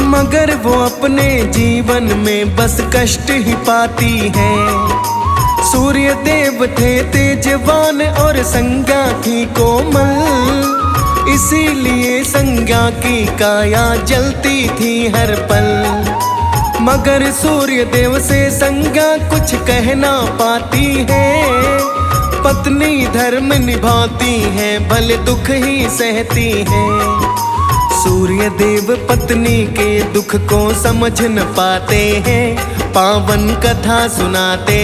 मगर वो अपने जीवन में बस कष्ट ही पाती है। सूर्य देव थे तेजवान और संज्ञा थी कोमल, इसीलिए संज्ञा की काया जलती थी हर पल। मगर सूर्य देव से संज्ञा कुछ कह ना पाती है, पत्नी धर्म निभाती है, भले दुख ही सहती है। सूर्य देव पत्नी के दुख को समझ न पाते हैं, पावन कथा सुनाते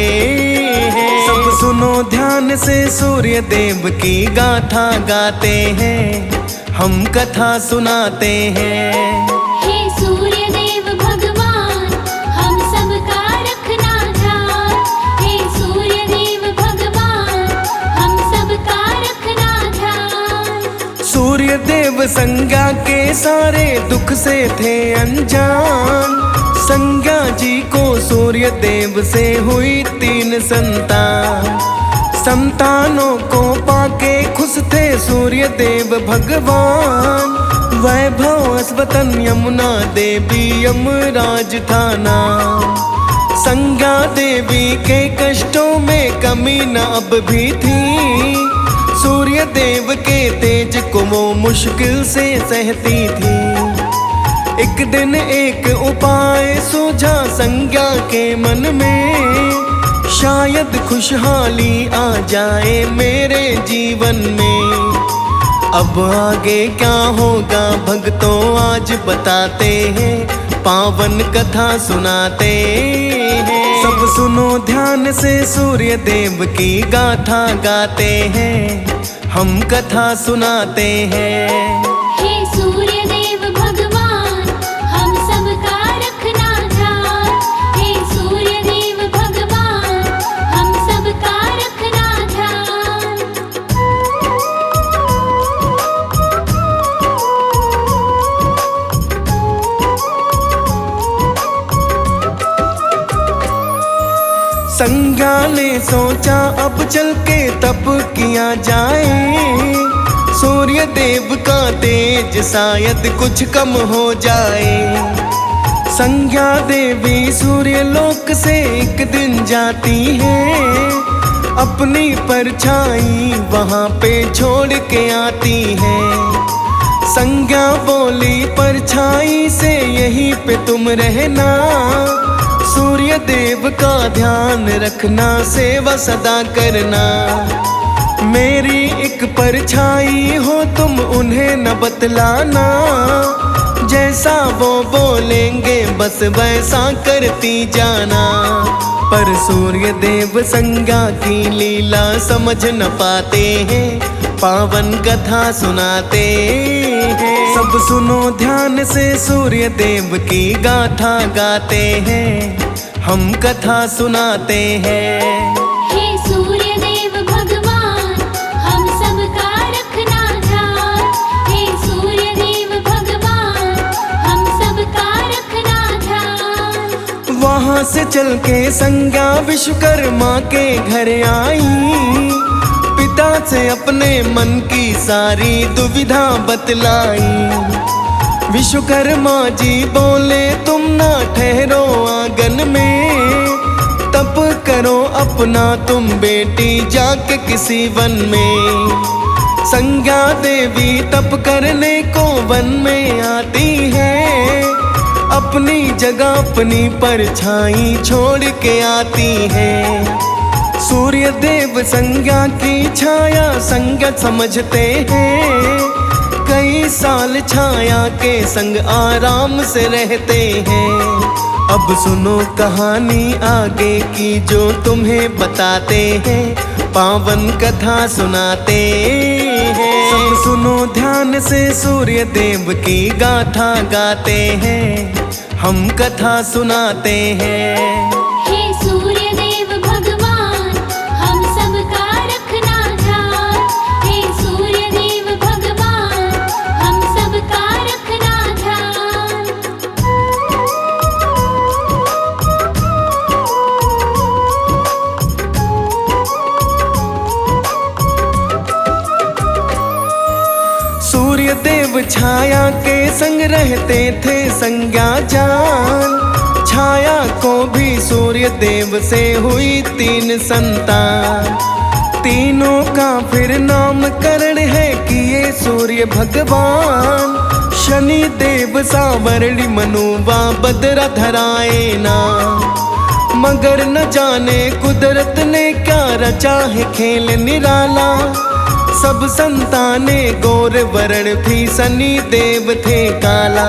हैं। सब सुनो ध्यान से, सूर्य देव की गाथा गाते हैं, हम कथा सुनाते हैं। हे सूर्य देव भगवान, हम सबका रखना ध्यान। हे सूर्य देव भगवान, हम सबका रखना ध्यान। सूर्य देव संज्ञा के सारे दुख से थे अनजान, संज्ञा जी को सूर्य देव से हुई 3 संतान। संतानों को पाके खुश थे सूर्य देव भगवान, वैभव अस्वतन यमुना देवी यमराज था नाम। संज्ञा देवी के कष्टों में कमी न अब भी थी, सूर्य देव के तेज को वो मुश्किल से सहती थी। एक दिन एक उपाय सूझा संज्ञा के मन में, शायद खुशहाली आ जाए मेरे जीवन में। अब आगे क्या होगा भक्तों आज बताते हैं, पावन कथा सुनाते हैं। सब सुनो ध्यान से, सूर्य देव की गाथा गाते हैं, हम कथा सुनाते हैं। हे सूर्य देव भगवान, हम सबका रखना ध्यान। हे सूर्य देव भगवान, हम सबका रखना संज्ञा ने सोचा अब चल के तप किया जाए, सूर्य देव का तेज शायद कुछ कम हो जाए। संज्ञा देवी सूर्य लोक से एक दिन जाती है, अपनी परछाई वहाँ पे छोड़ के आती है। संज्ञा बोली परछाई से यहीं पे तुम रहना, सूर्य देव का ध्यान रखना, सेवा सदा करना। मेरी एक परछाई हो तुम उन्हें न बतलाना, जैसा वो बोलेंगे बस वैसा करती जाना। पर सूर्य देव संज्ञा की लीला समझ न पाते हैं, पावन कथा सुनाते हैं। सब सुनो ध्यान से सूर्य देव की गाथा गाते हैं, हम कथा सुनाते हैं। हे सूर्य देव भगवान, हम सबका रखना ध्यान। हे सूर्य देव भगवान, हम सबका रखना ध्यान। वहाँ से चल के संज्ञा विश्वकर्मा के घर आई, पिता से अपने मन की सारी दुविधा बतलाई। विश्वकर्मा जी बोले तुम ना ठहरो आंगन में, तप करो अपना तुम बेटी जाके किसी वन में। संज्ञा देवी तप करने को वन में आती है, अपनी जगह अपनी परछाई छोड़ के आती है। सूर्य देव संज्ञा की छाया संज्ञा समझते हैं, कई साल छाया के संग आराम से रहते हैं। अब सुनो कहानी आगे की जो तुम्हें बताते हैं, पावन कथा सुनाते हैं। सब सुनो ध्यान से सूर्य देव की गाथा गाते हैं, हम कथा सुनाते हैं। हे सूर्य देव भगवान, हम सबका रखना ध्यान। हे सूर्य देव भगवान, हम सबका रखना ध्यान। सूर्य देव छाया के संग रहते थे संज्ञा जान, छाया को भी सूर्य देव से हुई 3 संतान। तीनों का फिर नामकरण है किए सूर्य भगवान, शनि देव सावरणी मनुवा बदरा धराए ना। मगर न जाने कुदरत ने क्या रचा है खेल निराला, सब संताने गोर वर्ण थी, शनि देव थे काला।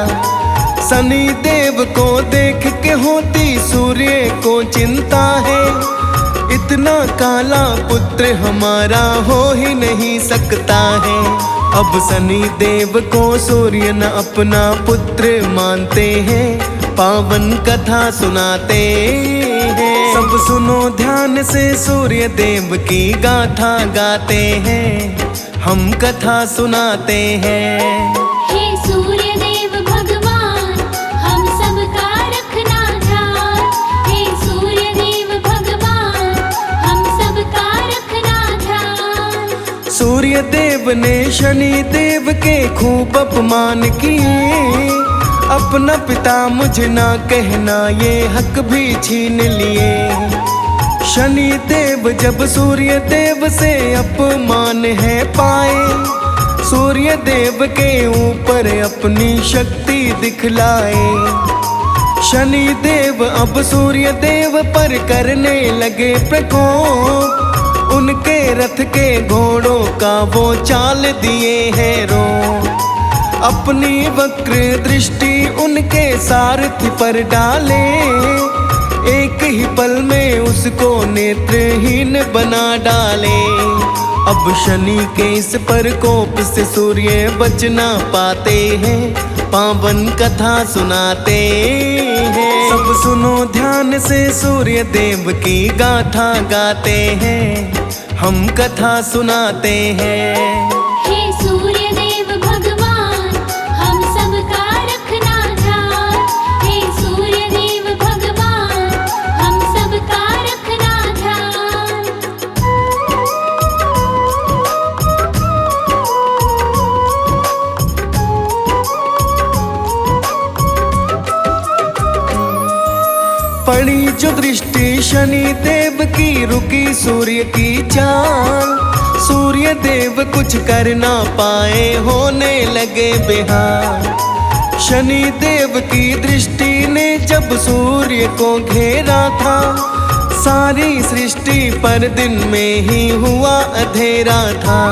शनि देव को देख के होती सूर्य को चिंता है, इतना काला पुत्र हमारा हो ही नहीं सकता है। अब शनि देव को सूर्य न अपना पुत्र मानते हैं, पावन कथा सुनाते हैं। सब सुनो ध्यान से सूर्य देव की गाथा गाते हैं, हम कथा सुनाते हैं। हे सूर्य देव भगवान, हम सबका रखना ध्यान। हे सूर्य देव भगवान, हम सबका रखना ध्यान। सूर्य देव ने शनि देव के खूब अपमान किए, अपना पिता मुझे ना कहना ये हक भी छीन लिए। शनि देव जब सूर्य देव से अपमान है पाए, सूर्य देव के ऊपर अपनी शक्ति दिखलाए। शनि देव अब सूर्य देव पर करने लगे प्रकोप, उनके रथ के घोड़ों का वो चाल दिए हैं रो। अपनी वक्र दृष्टि उनके सारथी पर डाले, एक ही पल में उसको नेत्रहीन बना डाले। अब शनि के इस प्रकोप से सूर्य बच ना पाते हैं, पावन कथा सुनाते हैं। सब सुनो ध्यान से सूर्य देव की गाथा गाते हैं, हम कथा सुनाते हैं। हे सूर्य देव भगवान, हम सबका रखना ध्यान। हे सूर्य देव भगवान, हम सबका रखना शनि देव की रुकी सूर्य की चाल, सूर्य देव कुछ कर ना पाए होने लगे बेहाल। शनि देव की दृष्टि ने जब सूर्य को घेरा था, सारी सृष्टि पर दिन में ही हुआ अंधेरा था।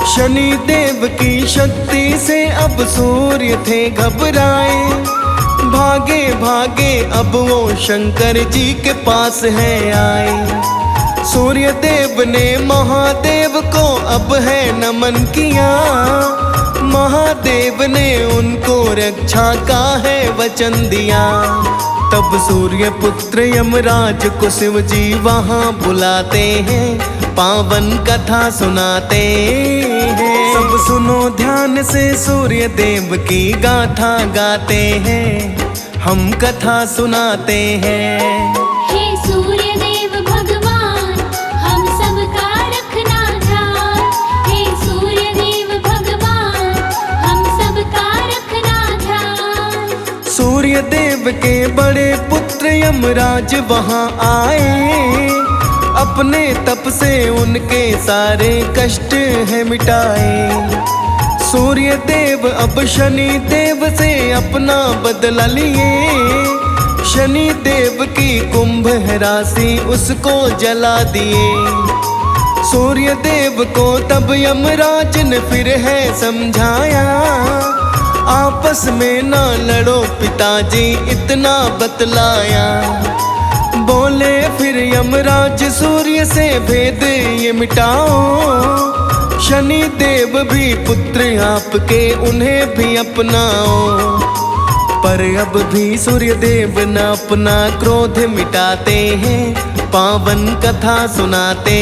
शनि देव की शक्ति से अब सूर्य थे घबराए, भागे भागे अब वो शंकर जी के पास है आए। सूर्य देव ने महादेव को अब है नमन किया, महादेव ने उनको रक्षा का है वचन दिया। तब सूर्य पुत्र यमराज को शिव जी वहाँ बुलाते हैं, पावन कथा सुनाते हैं। सब सुनो ध्यान से सूर्य देव की गाथा गाते हैं, हम कथा सुनाते हैं। हे सूर्य देव भगवान, हम सबका रखना ध्यान। हे सूर्य देव भगवान, हम सबका रखना ध्यान। सूर्य देव के बड़े पुत्र यमराज वहाँ आए, अपने तप से उनके सारे कष्ट है मिटाए। सूर्य देव अब शनि देव से अपना बदला लिए, शनि देव की कुंभ राशि उसको जला दिए। सूर्य देव को तब यमराज ने फिर है समझाया, आपस में ना लड़ो पिताजी इतना बतलाया। बोले फिर यमराज सूर्य से भेद ये मिटाओ, शनि देव भी पुत्र आपके उन्हें भी अपनाओ। पर अब भी सूर्य देव न अपना क्रोध मिटाते हैं, पावन कथा सुनाते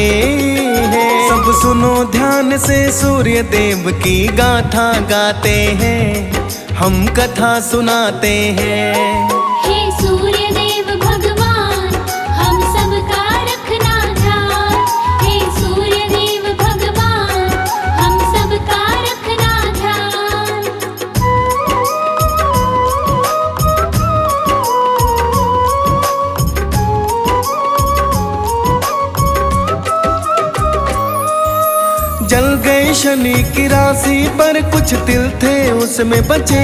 हैं। सब सुनो ध्यान से सूर्य देव की गाथा गाते हैं, हम कथा सुनाते हैं। हे सूर्य देव भगवान, हम सबका रखना ध्यान। हे सूर्य देव भगवान, हम सबका रखना ध्यान। जल गए शनि की राशि पर कुछ तिल थे उसमें बचे,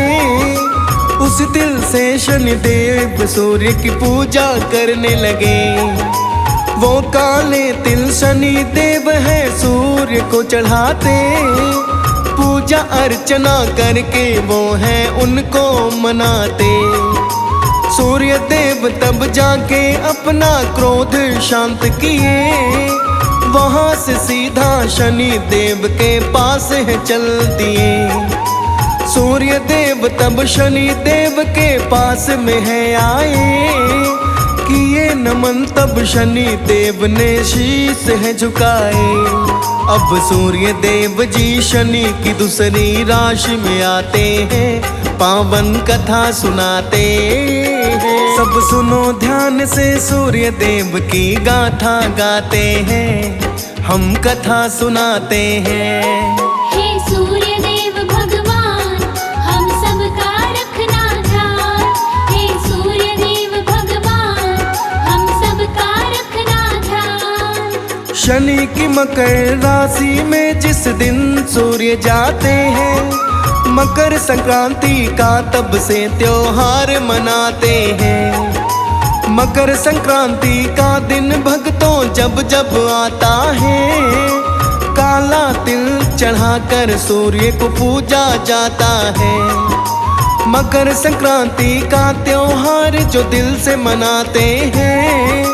उस तिल से शनि देव सूर्य की पूजा करने लगे। वो काले तिल शनि देव है सूर्य को चढ़ाते, पूजा अर्चना करके वो है उनको मनाते। सूर्य देव तब जाके अपना क्रोध शांत किए, वहाँ से सीधा शनि देव के पास है चल दिए। सूर्य देव तब शनि देव के पास में है आए, किए नमन तब शनि देव ने शीश है झुकाए। अब सूर्य देव जी शनि की दूसरी राशि में आते हैं, पावन कथा सुनाते हैं। सब सुनो ध्यान से सूर्य देव की गाथा गाते हैं, हम कथा सुनाते हैं। हे सूर्य देव भगवान, हम सबका रखना ध्यान। हे सूर्य देव भगवान, हम सबका रखना ध्यान। शनि की मकर राशि में जिस दिन सूर्य जाते हैं, मकर संक्रांति का तब से त्योहार मनाते हैं। मकर संक्रांति का दिन भक्तों जब जब आता है, काला तिल चढ़ाकर सूर्य को पूजा जाता है। मकर संक्रांति का त्योहार जो दिल से मनाते हैं,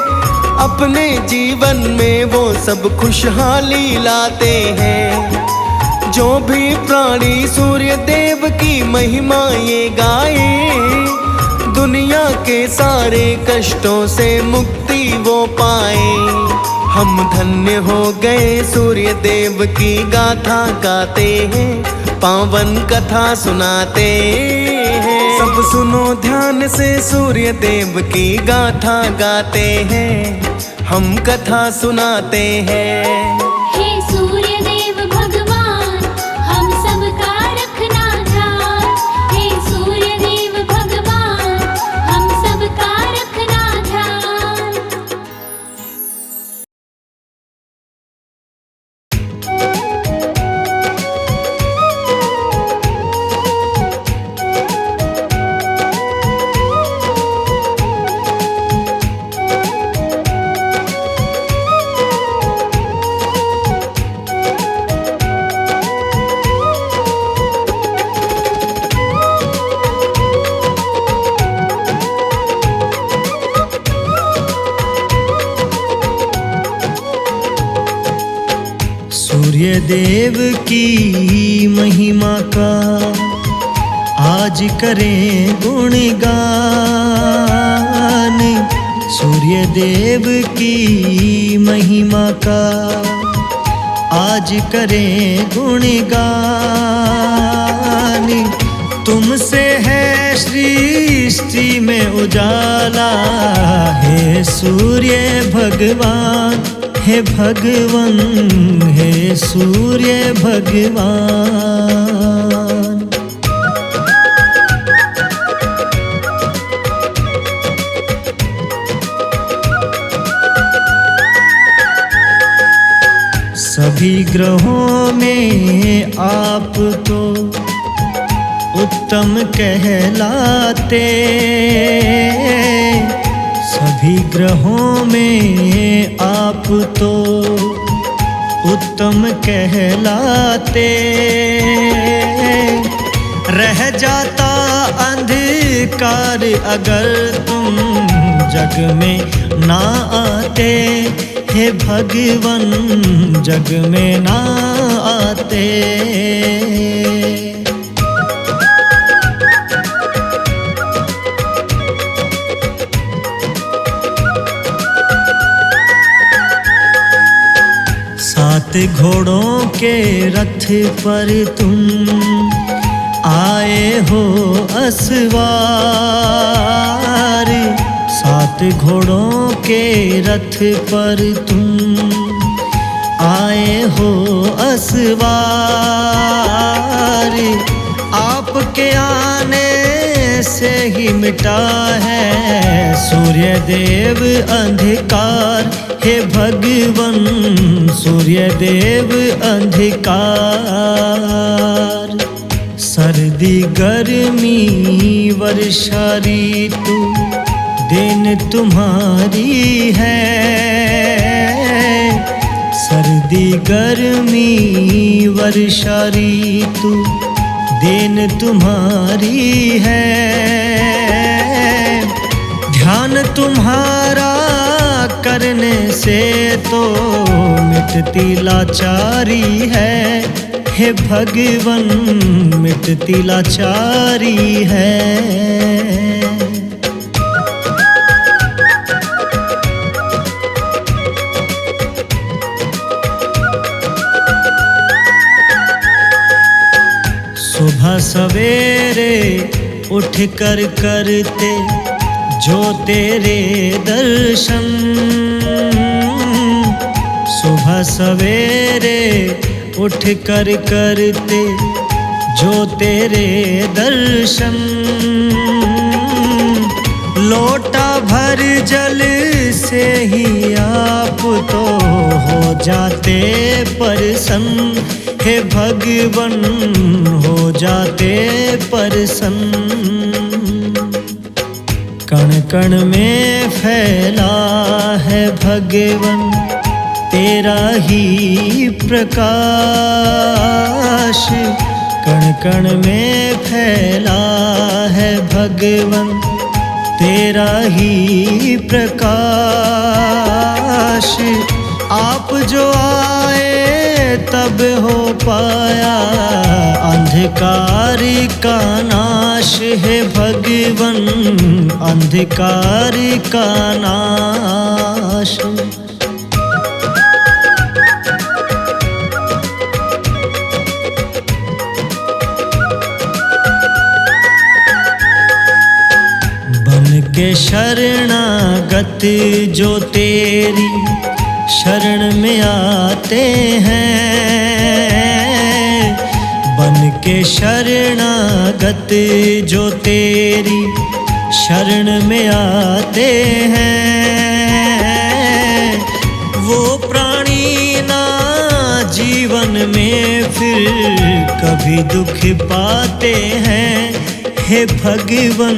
अपने जीवन में वो सब खुशहाली लाते हैं। जो भी प्राणी सूर्य देव की महिमा ये गाए, दुनिया के सारे कष्टों से मुक्ति वो पाए। हम धन्य हो गए सूर्य देव की गाथा गाते हैं, पावन कथा सुनाते हैं। सब सुनो ध्यान से सूर्य देव की गाथा गाते हैं, हम कथा सुनाते हैं। हे सूर्य देव भगवान, हम सबका रखना ध्यान। हे सूर्य देव भगवान, हम सबका रखना ध्यान। सूर्य देव की महिमा का आज करें गुणगान। सूर्य देव की महिमा का आज करें गुणगान। तुमसे है सृष्टि में उजाला, हे सूर्य भगवान, हे भगवान, हे सूर्य भगवान। सभी ग्रहों में आप तो उत्तम कहलाते, सभी ग्रहों में आप तो उत्तम कहलाते। रह जाता अंधकार अगर तुम जग में ना आते, हे भगवन जग में ना आते। सात घोड़ों के रथ पर तुम आए हो असवार। सात घोड़ों के रथ पर तुम आए हो असवार। आपके आने से ही मिटा है सूर्य देव अंधकार, हे भगवन सूर्य देव अंधकार। सर्दी गर्मी वर्षा ऋतु दिन तुम्हारी है, सर्दी गर्मी वर्षा ऋतु दिन तुम्हारी है। ध्यान तुम्हारा करने से तो मिटती लाचारी है, हे भगवन मिटती लाचारी है। सुबह सवेरे उठ कर करते जो तेरे दर्शन, सुबह सवेरे उठ कर करते जो तेरे दर्शन। लोटा भर जल से ही आप तो हो जाते प्रसन्न, हे भगवन हो जाते प्रसन्न। कण कण में फैला है भगवन तेरा ही प्रकाश। कण कण में फैला है भगवन तेरा ही प्रकाश। आप जो आए तब हो पाया अंधकार का नाश, है भगवन अंधकार का नाश। बन के शरणागत जो तेरी शरण में आते हैं, बन के शरणागत जो तेरी शरण में आते हैं। वो प्राणी ना जीवन में फिर कभी दुख पाते हैं, हे भगवन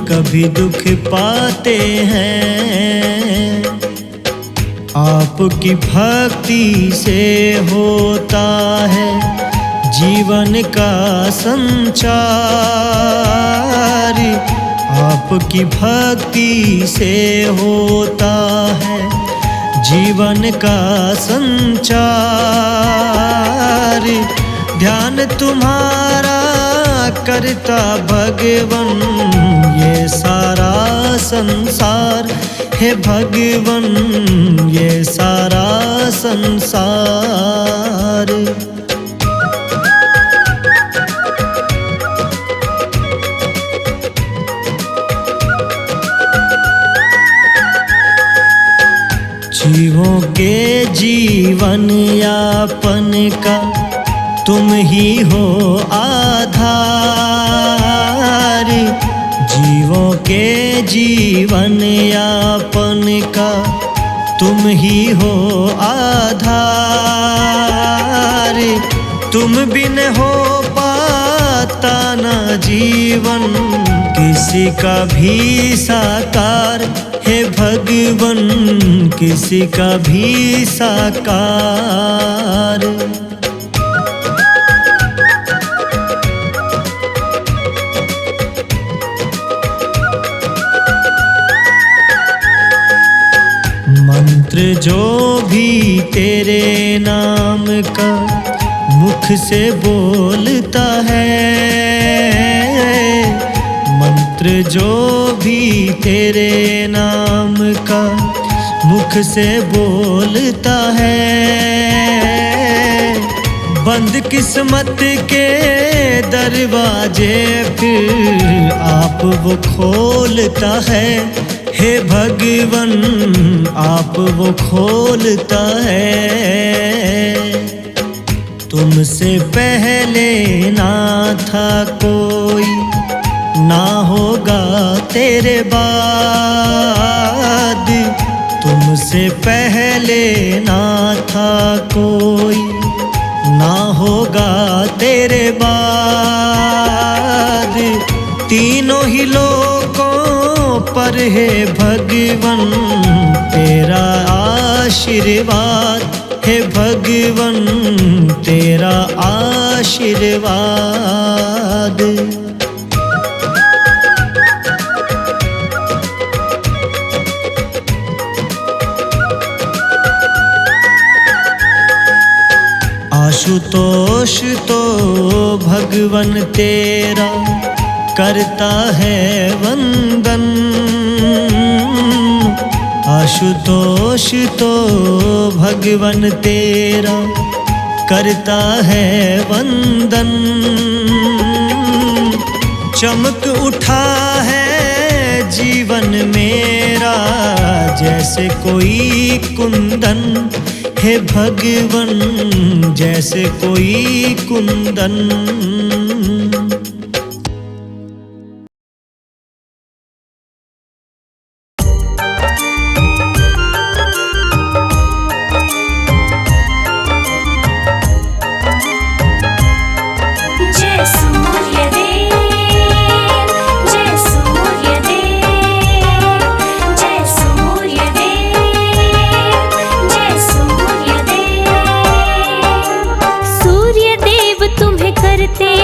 कभी दुख पाते हैं। आपकी भक्ति से होता है जीवन का संचार। आपकी भक्ति से होता है जीवन का संचार। ध्यान तुम्हारा करता भगवन ये सारा संसार, हे भगवन ये सारा संसार। जीवों के जीवन यापन का तुम ही हो आधार। जीवों के जीवन यापन का तुम ही हो आधार। तुम बिन हो पाता ना जीवन किसी का भी साकार, हे भगवन किसी का भी साकार। मंत्र जो भी तेरे नाम का मुख से बोलता है, मंत्र जो भी तेरे नाम का मुख से बोलता है, बंद किस्मत के दरवाजे फिर आप वो खोलता है, हे भगवन आप वो खोलता है। तुमसे पहले ना था कोई, ना होगा तेरे बाद। तुमसे पहले ना था कोई, ना होगा तेरे बाद। तीनों ही लोकों पर है भगवन तेरा आशीर्वाद, हे भगवन तेरा आशीर्वाद। आशुतोष तो भगवन तेरा करता है वंदन। आशुतोष तो भगवन तेरा करता है वंदन। चमक उठा है जीवन मेरा जैसे कोई कुंदन, हे भगवन जैसे कोई कुंदन। करते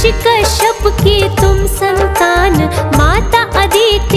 ऋषि कश्यप की तुम संतान, माता अदिति